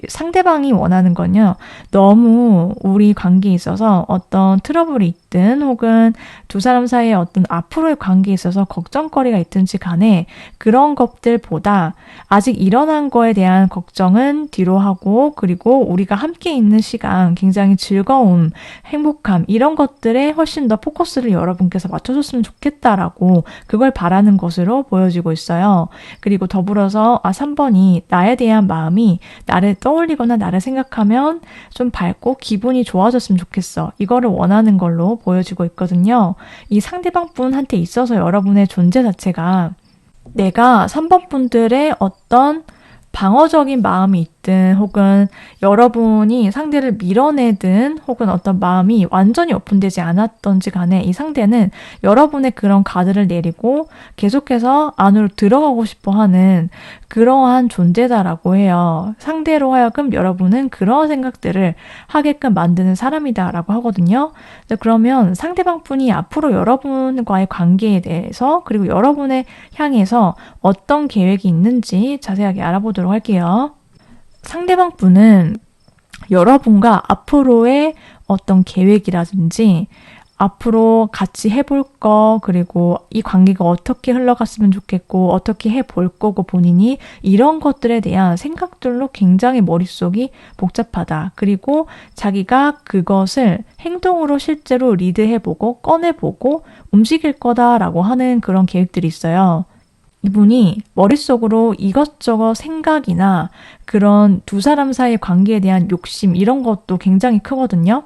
상대방이 원하는 건요. 너무 우리 관계에 있어서 어떤 트러블이 있든 혹은 두 사람 사이에 어떤 앞으로의 관계에 있어서 걱정거리가 있든지 간에 그런 것들보다 아직 일어난 거에 대한 걱정은 뒤로 하고, 그리고 우리가 함께 있는 시간, 굉장히 즐거움, 행복함, 이런 것들에 훨씬 더 포커스를 여러분께서 맞춰줬으면 좋겠다라고 그걸 바라는 것으로 보여지고 있어요. 그리고 더불어서 3번이 나에 대한 마음이 나를 떠올리거나 나를 생각하면 좀 밝고 기분이 좋아졌으면 좋겠어. 이거를 원하는 걸로 보여지고 있거든요. 이 상대방 분한테 있어서 여러분의 존재 자체가 내가 3번 분들의 어떤 방어적인 마음이 있든 혹은 여러분이 상대를 밀어내든 혹은 어떤 마음이 완전히 오픈되지 않았던지 간에 이 상대는 여러분의 그런 가드를 내리고 계속해서 안으로 들어가고 싶어 하는 그러한 존재다라고 해요. 상대로 하여금 여러분은 그런 생각들을 하게끔 만드는 사람이다라고 하거든요. 그러면 상대방 분이 앞으로 여러분과의 관계에 대해서 그리고 여러분의 향해서 어떤 계획이 있는지 자세하게 알아보도록 할게요. 상대방 분은 여러분과 앞으로의 어떤 계획이라든지 앞으로 같이 해볼 거, 그리고 이 관계가 어떻게 흘러갔으면 좋겠고 어떻게 해볼 거고 본인이 이런 것들에 대한 생각들로 굉장히 머릿속이 복잡하다. 그리고 자기가 그것을 행동으로 실제로 리드해보고 꺼내보고 움직일 거다라고 하는 그런 계획들이 있어요. 이분이 머릿속으로 이것저것 생각이나 그런 두 사람 사이의 관계에 대한 욕심 이런 것도 굉장히 크거든요.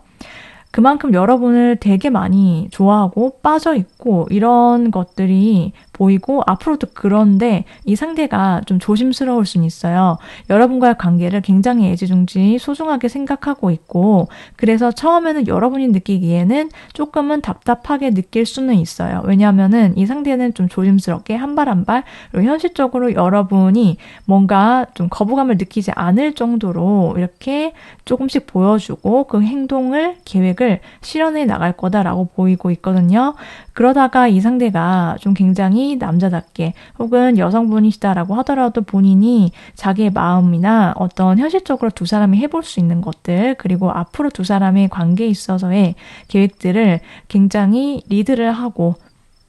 그만큼 여러분을 되게 많이 좋아하고 빠져있고 이런 것들이 보이고 앞으로도 그런데 이 상대가 좀 조심스러울 수는 있어요. 여러분과의 관계를 굉장히 애지중지 소중하게 생각하고 있고 그래서 처음에는 여러분이 느끼기에는 조금은 답답하게 느낄 수는 있어요. 왜냐하면은 이 상대는 좀 조심스럽게 한 발 한 발 현실적으로 여러분이 뭔가 좀 거부감을 느끼지 않을 정도로 이렇게 조금씩 보여주고 그 행동을 계획을 실현해 나갈 거다라고 보이고 있거든요. 그러다가 이 상대가 좀 굉장히 남자답게 혹은 여성분이시다라고 하더라도 본인이 자기의 마음이나 어떤 현실적으로 두 사람이 해볼 수 있는 것들 그리고 앞으로 두 사람의 관계에 있어서의 계획들을 굉장히 리드를 하고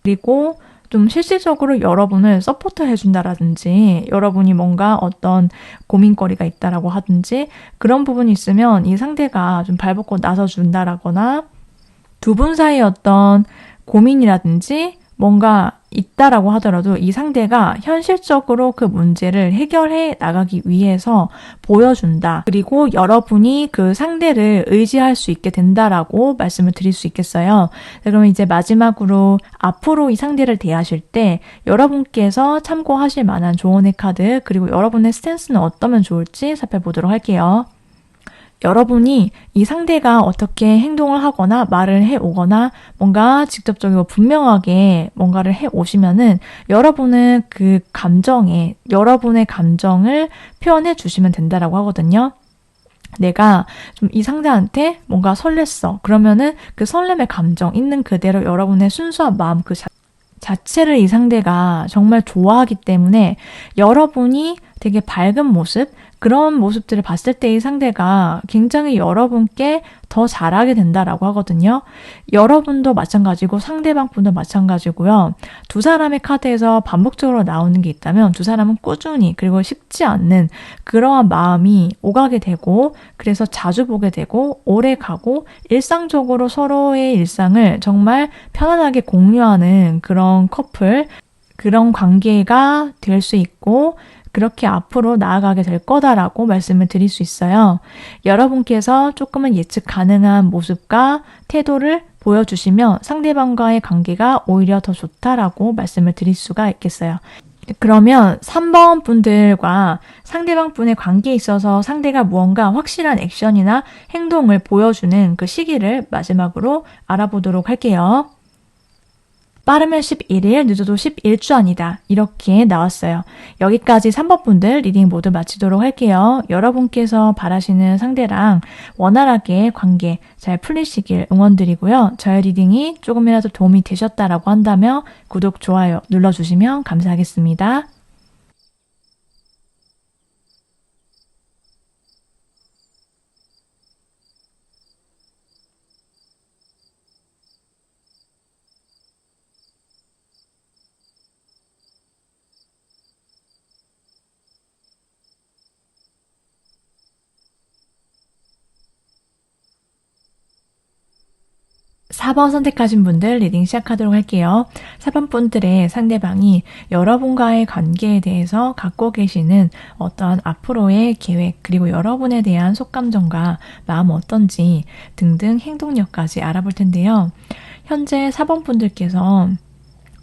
그리고 좀 실질적으로 여러분을 서포트 해준다라든지 여러분이 뭔가 어떤 고민거리가 있다라고 하든지 그런 부분이 있으면 이 상대가 좀 발벗고 나서준다라거나 두 분 사이의 어떤 고민이라든지 뭔가 있다라고 하더라도 이 상대가 현실적으로 그 문제를 해결해 나가기 위해서 보여준다. 그리고 여러분이 그 상대를 의지할 수 있게 된다라고 말씀을 드릴 수 있겠어요. 그러면 이제 마지막으로 앞으로 이 상대를 대하실 때 여러분께서 참고하실 만한 조언의 카드 그리고 여러분의 스탠스는 어떠면 좋을지 살펴보도록 할게요. 여러분이 이 상대가 어떻게 행동을 하거나 말을 해오거나 뭔가 직접적이고 분명하게 뭔가를 해오시면은 여러분은 그 감정에 여러분의 감정을 표현해 주시면 된다라고 하거든요. 내가 좀 이 상대한테 뭔가 설렜어. 그러면은 그 설렘의 감정 있는 그대로 여러분의 순수한 마음 그 자체를 이 상대가 정말 좋아하기 때문에 여러분이 되게 밝은 모습 그런 모습들을 봤을 때 이 상대가 굉장히 여러분께 더 잘하게 된다라고 하거든요. 여러분도 마찬가지고 상대방 분도 마찬가지고요. 두 사람의 카드에서 반복적으로 나오는 게 있다면 두 사람은 꾸준히 그리고 쉽지 않는 그러한 마음이 오가게 되고 그래서 자주 보게 되고 오래 가고 일상적으로 서로의 일상을 정말 편안하게 공유하는 그런 커플 그런 관계가 될 수 있고 그렇게 앞으로 나아가게 될 거다라고 말씀을 드릴 수 있어요. 여러분께서 조금은 예측 가능한 모습과 태도를 보여주시면 상대방과의 관계가 오히려 더 좋다라고 말씀을 드릴 수가 있겠어요. 그러면 3번 분들과 상대방 분의 관계에 있어서 상대가 무언가 확실한 액션이나 행동을 보여주는 그 시기를 마지막으로 알아보도록 할게요. 빠르면 11일, 늦어도 11주 안이다. 이렇게 나왔어요. 여기까지 3번 분들 리딩 모두 마치도록 할게요. 여러분께서 바라시는 상대랑 원활하게 관계 잘 풀리시길 응원드리고요. 저의 리딩이 조금이라도 도움이 되셨다라고 한다면 구독, 좋아요 눌러주시면 감사하겠습니다. 사 번 선택하신 분들 리딩 시작하도록 할게요. 4번 분들의 상대방이 여러분과의 관계에 대해서 갖고 계시는 어떠한 앞으로의 계획, 그리고 여러분에 대한 속감정과 마음 어떤지 등등 행동력까지 알아볼 텐데요. 현재 4번 분들께서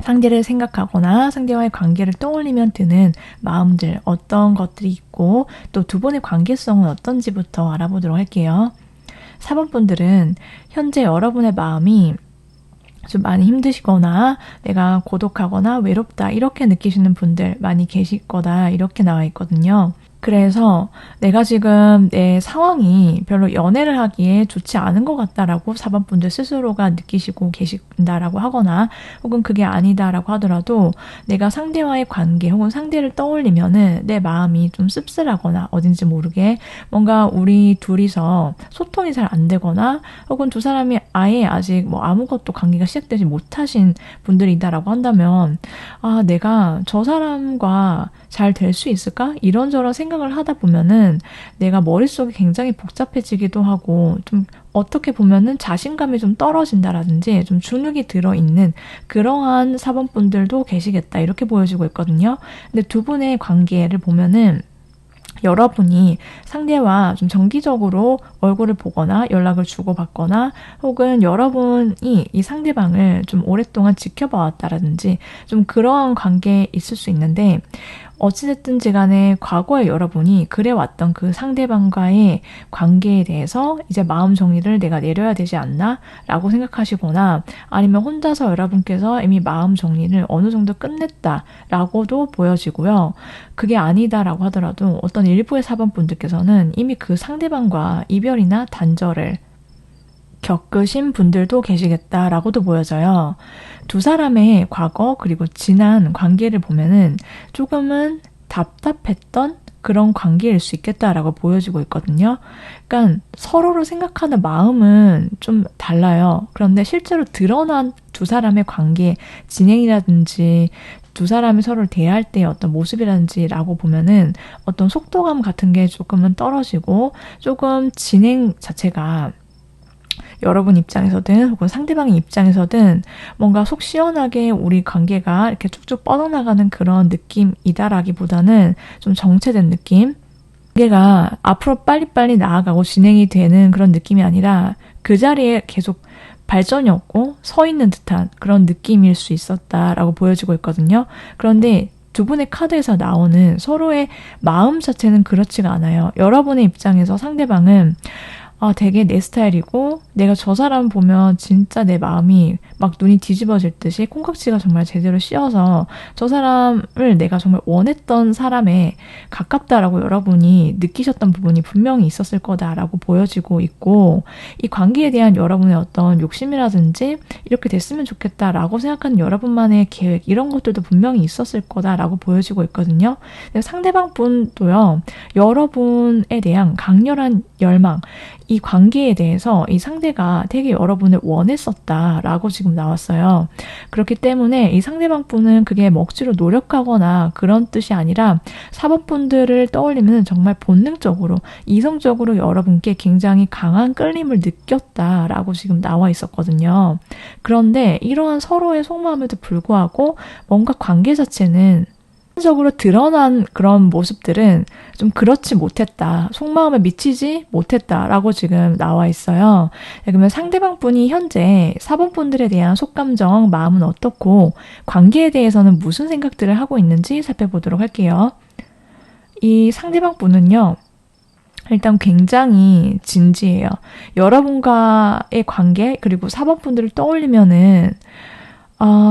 상대를 생각하거나 상대와의 관계를 떠올리면 드는 마음들, 어떤 것들이 있고 또 두 분의 관계성은 어떤지부터 알아보도록 할게요. 4번 분들은 현재 여러분의 마음이 좀 많이 힘드시거나 내가 고독하거나 외롭다 이렇게 느끼시는 분들 많이 계실 거다 이렇게 나와 있거든요. 그래서 내가 지금 내 상황이 별로 연애를 하기에 좋지 않은 것 같다라고 4번 분들 스스로가 느끼시고 계신다라고 하거나 혹은 그게 아니다라고 하더라도 내가 상대와의 관계 혹은 상대를 떠올리면은 내 마음이 좀 씁쓸하거나 어딘지 모르게 뭔가 우리 둘이서 소통이 잘 안 되거나 혹은 두 사람이 아예 아직 뭐 아무것도 관계가 시작되지 못하신 분들이다라고 한다면 아, 내가 저 사람과 잘 될 수 있을까? 이런저런 생각을 하다 보면은 내가 머릿속이 굉장히 복잡해지기도 하고 좀 어떻게 보면은 자신감이 좀 떨어진다라든지 좀 주눅이 들어있는 그러한 사번분들도 계시겠다 이렇게 보여지고 있거든요. 근데 두 분의 관계를 보면은 여러분이 상대와 좀 정기적으로 얼굴을 보거나 연락을 주고받거나 혹은 여러분이 이 상대방을 좀 오랫동안 지켜봐왔다라든지 좀 그러한 관계에 있을 수 있는데 어찌됐든지 간에 과거에 여러분이 그래왔던 그 상대방과의 관계에 대해서 이제 마음 정리를 내가 내려야 되지 않나? 라고 생각하시거나 아니면 혼자서 여러분께서 이미 마음 정리를 어느 정도 끝냈다라고도 보여지고요. 그게 아니다라고 하더라도 어떤 일부의 사번분들께서는 이미 그 상대방과 이별이나 단절을 겪으신 분들도 계시겠다라고도 보여져요. 두 사람의 과거 그리고 지난 관계를 보면은 조금은 답답했던 그런 관계일 수 있겠다라고 보여지고 있거든요. 그러니까 서로를 생각하는 마음은 좀 달라요. 그런데 실제로 드러난 두 사람의 관계 진행이라든지 두 사람이 서로를 대할 때의 어떤 모습이라든지라고 보면은 어떤 속도감 같은 게 조금은 떨어지고 조금 진행 자체가 여러분 입장에서든 혹은 상대방의 입장에서든 뭔가 속 시원하게 우리 관계가 이렇게 쭉쭉 뻗어나가는 그런 느낌이다라기보다는 좀 정체된 느낌? 관계가 앞으로 빨리빨리 나아가고 진행이 되는 그런 느낌이 아니라 그 자리에 계속 발전이 없고 서 있는 듯한 그런 느낌일 수 있었다라고 보여지고 있거든요. 그런데 두 분의 카드에서 나오는 서로의 마음 자체는 그렇지가 않아요. 여러분의 입장에서 상대방은 되게 내 스타일이고 내가 저 사람 보면 진짜 내 마음이 막 눈이 뒤집어질 듯이 콩깍지가 정말 제대로 씌어서 저 사람을 내가 정말 원했던 사람에 가깝다라고 여러분이 느끼셨던 부분이 분명히 있었을 거다라고 보여지고 있고 이 관계에 대한 여러분의 어떤 욕심이라든지 이렇게 됐으면 좋겠다라고 생각하는 여러분만의 계획 이런 것들도 분명히 있었을 거다라고 보여지고 있거든요. 상대방 분도요. 여러분에 대한 강렬한 열망 이 관계에 대해서 이 상대가 되게 여러분을 원했었다라고 지금 나왔어요. 그렇기 때문에 이 상대방 분은 그게 억지로 노력하거나 그런 뜻이 아니라 사법분들을 떠올리면 정말 본능적으로 이성적으로 여러분께 굉장히 강한 끌림을 느꼈다라고 지금 나와 있었거든요. 그런데 이러한 서로의 속마음에도 불구하고 뭔가 관계 자체는 적으로 드러난 그런 모습들은 좀 그렇지 못했다. 속마음에 미치지 못했다라고 지금 나와 있어요. 네, 그러면 상대방 분이 현재 4번 분들에 대한 속감정, 마음은 어떻고 관계에 대해서는 무슨 생각들을 하고 있는지 살펴보도록 할게요. 이 상대방 분은요. 일단 굉장히 진지해요. 여러분과의 관계 그리고 4번 분들을 떠올리면은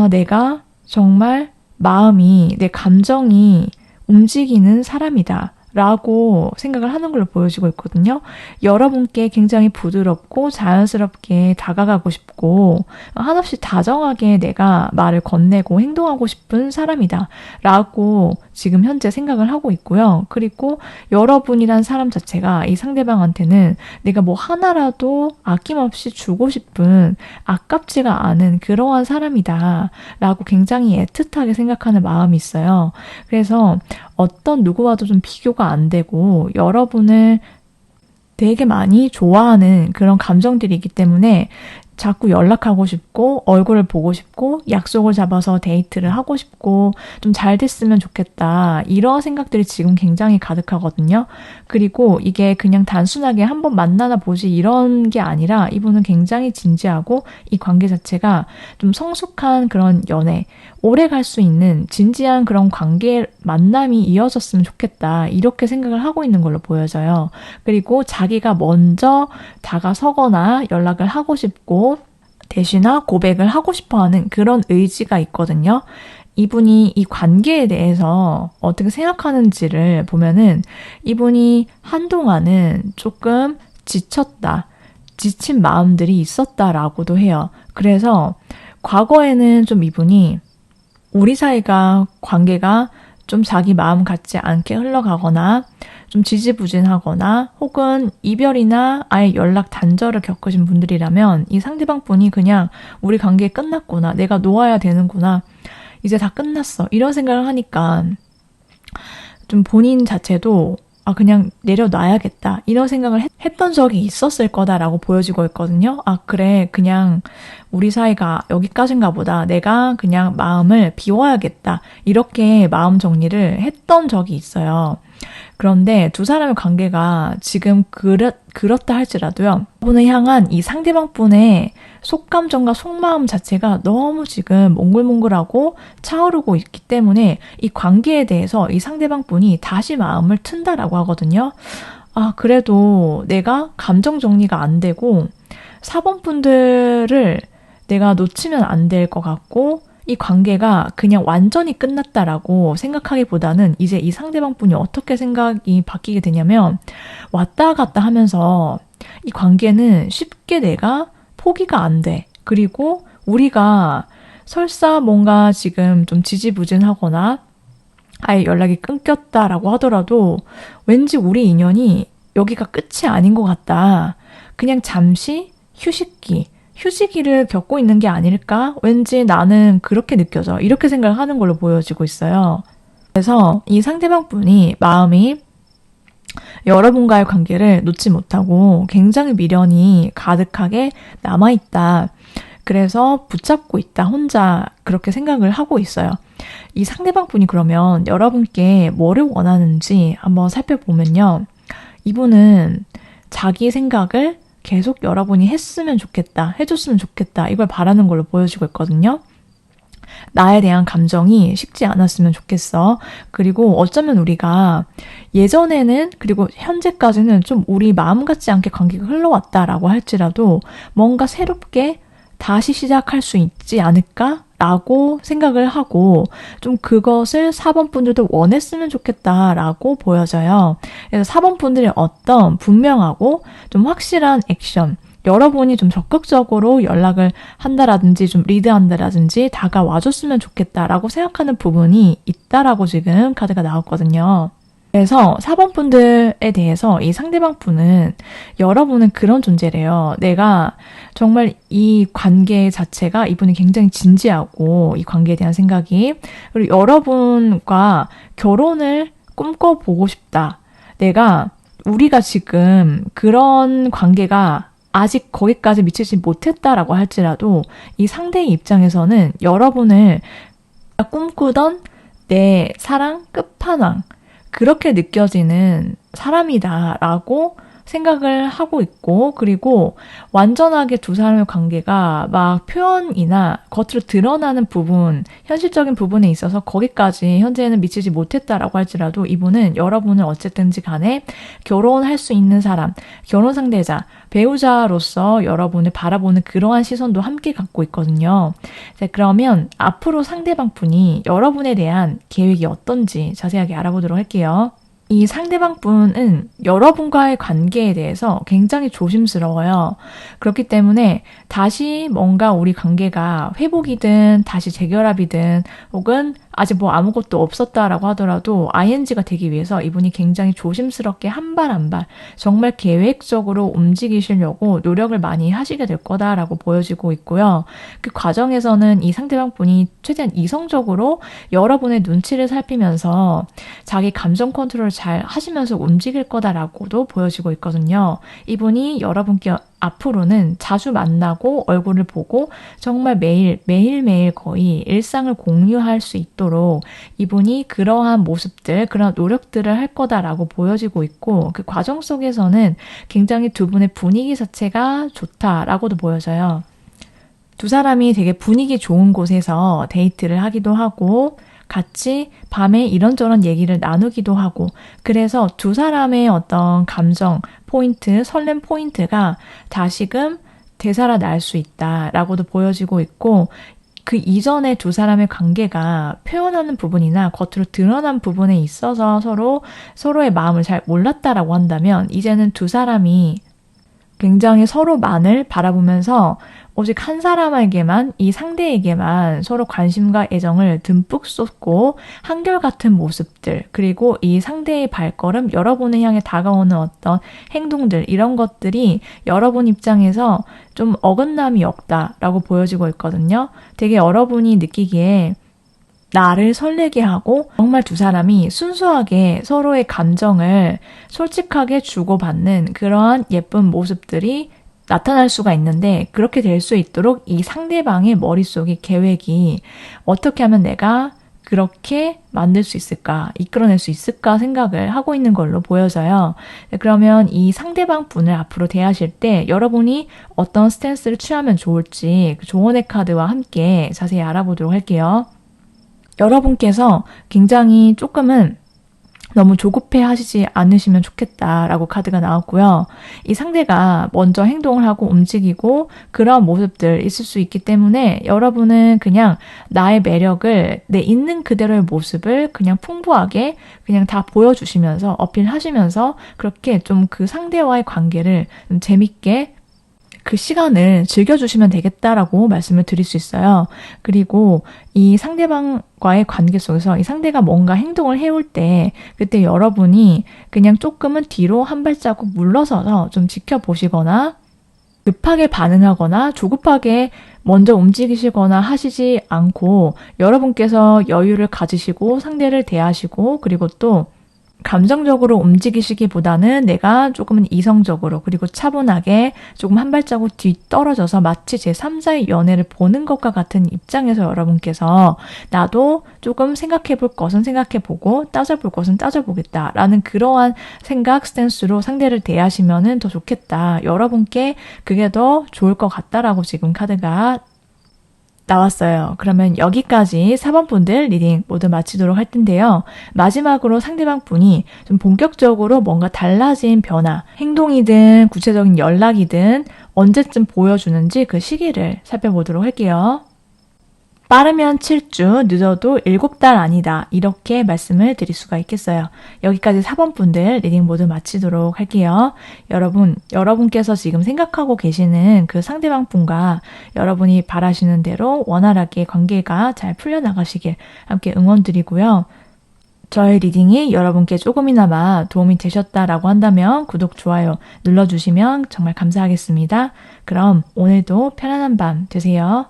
내가 정말 마음이 내 감정이 움직이는 사람이다 라고 생각을 하는 걸로 보여지고 있거든요. 여러분께 굉장히 부드럽고 자연스럽게 다가가고 싶고 한없이 다정하게 내가 말을 건네고 행동하고 싶은 사람이다 라고 지금 현재 생각을 하고 있고요. 그리고 여러분이란 사람 자체가 이 상대방한테는 내가 뭐 하나라도 아낌없이 주고 싶은 아깝지가 않은 그러한 사람이다 라고 굉장히 애틋하게 생각하는 마음이 있어요. 그래서 어떤 누구와도 좀 비교가 안 되고 여러분을 되게 많이 좋아하는 그런 감정들이 있기 때문에 자꾸 연락하고 싶고 얼굴을 보고 싶고 약속을 잡아서 데이트를 하고 싶고 좀 잘 됐으면 좋겠다 이런 생각들이 지금 굉장히 가득하거든요. 그리고 이게 그냥 단순하게 한번 만나나 보지 이런 게 아니라 이분은 굉장히 진지하고 이 관계 자체가 좀 성숙한 그런 연애 오래 갈 수 있는 진지한 그런 관계 만남이 이어졌으면 좋겠다 이렇게 생각을 하고 있는 걸로 보여져요. 그리고 자기가 먼저 다가서거나 연락을 하고 싶고 대시나 고백을 하고 싶어하는 그런 의지가 있거든요. 이분이 이 관계에 대해서 어떻게 생각하는지를 보면은 이분이 한동안은 조금 지쳤다, 지친 마음들이 있었다라고도 해요. 그래서 과거에는 좀 이분이 우리 사이가 관계가 좀 자기 마음 같지 않게 흘러가거나 좀 지지부진하거나 혹은 이별이나 아예 연락 단절을 겪으신 분들이라면 이 상대방 분이 그냥 우리 관계 끝났구나, 내가 놓아야 되는구나, 이제 다 끝났어 이런 생각을 하니까 좀 본인 자체도 그냥 내려놔야겠다 이런 생각을 했던 적이 있었을 거다라고 보여지고 있거든요. 그래 그냥 우리 사이가 여기까지인가 보다, 내가 그냥 마음을 비워야겠다 이렇게 마음 정리를 했던 적이 있어요. 그런데 두 사람의 관계가 지금 그렇다 할지라도요, 분을 향한 이 상대방 분의 속감정과 속마음 자체가 너무 지금 몽글몽글하고 차오르고 있기 때문에 이 관계에 대해서 이 상대방 분이 다시 마음을 튼다라고 하거든요. 그래도 내가 감정 정리가 안 되고 4번 분들을 내가 놓치면 안 될 것 같고 이 관계가 그냥 완전히 끝났다라고 생각하기보다는 이제 이 상대방 분이 어떻게 생각이 바뀌게 되냐면 왔다 갔다 하면서 이 관계는 쉽게 내가 포기가 안 돼. 그리고 우리가 설사 뭔가 지금 좀 지지부진하거나 아예 연락이 끊겼다라고 하더라도 왠지 우리 인연이 여기가 끝이 아닌 것 같다. 그냥 잠시 휴식기를 겪고 있는 게 아닐까? 왠지 나는 그렇게 느껴져. 이렇게 생각을 하는 걸로 보여지고 있어요. 그래서 이 상대방 분이 마음이 여러분과의 관계를 놓지 못하고 굉장히 미련이 가득하게 남아있다. 그래서 붙잡고 있다. 혼자 그렇게 생각을 하고 있어요. 이 상대방 분이 그러면 여러분께 뭐를 원하는지 한번 살펴보면요. 이분은 자기 생각을 계속 여러분이 했으면 좋겠다, 해줬으면 좋겠다 이걸 바라는 걸로 보여지고 있거든요. 나에 대한 감정이 식지 않았으면 좋겠어. 그리고 어쩌면 우리가 예전에는 그리고 현재까지는 좀 우리 마음 같지 않게 관계가 흘러왔다라고 할지라도 뭔가 새롭게 다시 시작할 수 있지 않을까? 라고 생각을 하고 좀 그것을 4번 분들도 원했으면 좋겠다라고 보여져요. 그래서 4번 분들의 어떤 분명하고 좀 확실한 액션, 여러분이 좀 적극적으로 연락을 한다라든지 좀 리드한다라든지 다가와줬으면 좋겠다라고 생각하는 부분이 있다라고 지금 카드가 나왔거든요. 그래서 4번 분들에 대해서 이 상대방 분은 여러분은 그런 존재래요. 내가 정말 이 관계 자체가 이분이 굉장히 진지하고 이 관계에 대한 생각이, 그리고 여러분과 결혼을 꿈꿔보고 싶다. 우리가 지금 그런 관계가 아직 거기까지 미치지 못했다라고 할지라도 이 상대의 입장에서는 여러분을 꿈꾸던 내 사랑 끝판왕, 그렇게 느껴지는 사람이다라고 생각을 하고 있고, 그리고 완전하게 두 사람의 관계가 막 표현이나 겉으로 드러나는 부분, 현실적인 부분에 있어서 거기까지 현재는 미치지 못했다라고 할지라도 이분은 여러분을 어쨌든지 간에 결혼할 수 있는 사람, 결혼 상대자, 배우자로서 여러분을 바라보는 그러한 시선도 함께 갖고 있거든요. 자, 그러면 앞으로 상대방 분이 여러분에 대한 계획이 어떤지 자세하게 알아보도록 할게요. 이 상대방 분은 여러분과의 관계에 대해서 굉장히 조심스러워요. 그렇기 때문에 다시 뭔가 우리 관계가 회복이든 다시 재결합이든 혹은 아직 뭐 아무것도 없었다라고 하더라도 ing가 되기 위해서 이분이 굉장히 조심스럽게 한 발 한 발 정말 계획적으로 움직이시려고 노력을 많이 하시게 될 거다라고 보여지고 있고요. 그 과정에서는 이 상대방 분이 최대한 이성적으로 여러분의 눈치를 살피면서 자기 감정 컨트롤을 잘 하시면서 움직일 거다라고도 보여지고 있거든요. 이분이 여러분께 앞으로는 자주 만나고 얼굴을 보고 정말 매일매일 거의 일상을 공유할 수 있도록 이분이 그러한 모습들, 그런 노력들을 할 거다라고 보여지고 있고, 그 과정 속에서는 굉장히 두 분의 분위기 자체가 좋다라고도 보여져요. 두 사람이 되게 분위기 좋은 곳에서 데이트를 하기도 하고 같이 밤에 이런저런 얘기를 나누기도 하고, 그래서 두 사람의 어떤 감정 포인트, 설렘 포인트가 다시금 되살아날 수 있다라고도 보여지고 있고, 그 이전에 두 사람의 관계가 표현하는 부분이나 겉으로 드러난 부분에 있어서 서로의 마음을 잘 몰랐다라고 한다면, 이제는 두 사람이 굉장히 서로만을 바라보면서 오직 한 사람에게만, 이 상대에게만 서로 관심과 애정을 듬뿍 쏟고 한결같은 모습들, 그리고 이 상대의 발걸음, 여러분을 향해 다가오는 어떤 행동들, 이런 것들이 여러분 입장에서 좀 어긋남이 없다라고 보여지고 있거든요. 되게 여러분이 느끼기에 나를 설레게 하고 정말 두 사람이 순수하게 서로의 감정을 솔직하게 주고받는 그러한 예쁜 모습들이 나타날 수가 있는데, 그렇게 될 수 있도록 이 상대방의 머릿속의 계획이 어떻게 하면 내가 그렇게 만들 수 있을까, 이끌어낼 수 있을까 생각을 하고 있는 걸로 보여져요. 그러면 이 상대방 분을 앞으로 대하실 때 여러분이 어떤 스탠스를 취하면 좋을지 그 조언의 카드와 함께 자세히 알아보도록 할게요. 여러분께서 굉장히 조금은 너무 조급해 하시지 않으시면 좋겠다라고 카드가 나왔고요. 이 상대가 먼저 행동을 하고 움직이고 그런 모습들 있을 수 있기 때문에 여러분은 그냥 나의 매력을, 내 있는 그대로의 모습을 그냥 풍부하게 그냥 다 보여주시면서 어필하시면서 그렇게 좀 그 상대와의 관계를 좀 재밌게 그 시간을 즐겨주시면 되겠다라고 말씀을 드릴 수 있어요. 그리고 이 상대방과의 관계 속에서 이 상대가 뭔가 행동을 해올 때 그때 여러분이 그냥 조금은 뒤로 한 발자국 물러서서 좀 지켜보시거나 급하게 반응하거나 조급하게 먼저 움직이시거나 하시지 않고 여러분께서 여유를 가지시고 상대를 대하시고, 그리고 또 감정적으로 움직이시기보다는 내가 조금은 이성적으로 그리고 차분하게 조금 한 발자국 뒤떨어져서 마치 제3자의 연애를 보는 것과 같은 입장에서 여러분께서 나도 조금 생각해 볼 것은 생각해 보고 따져볼 것은 따져보겠다라는 그러한 생각 스탠스로 상대를 대하시면 더 좋겠다. 여러분께 그게 더 좋을 것 같다라고 지금 카드가 나왔어요. 그러면 여기까지 4번 분들 리딩 모두 마치도록 할 텐데요. 마지막으로 상대방 분이 좀 본격적으로 뭔가 달라진 변화, 행동이든 구체적인 연락이든 언제쯤 보여주는지 그 시기를 살펴보도록 할게요. 빠르면 7주, 늦어도 7달 아니다. 이렇게 말씀을 드릴 수가 있겠어요. 여기까지 4번 분들 리딩 모두 마치도록 할게요. 여러분께서 지금 생각하고 계시는 그 상대방 분과 여러분이 바라시는 대로 원활하게 관계가 잘 풀려나가시길 함께 응원드리고요. 저의 리딩이 여러분께 조금이나마 도움이 되셨다라고 한다면 구독, 좋아요 눌러주시면 정말 감사하겠습니다. 그럼 오늘도 편안한 밤 되세요.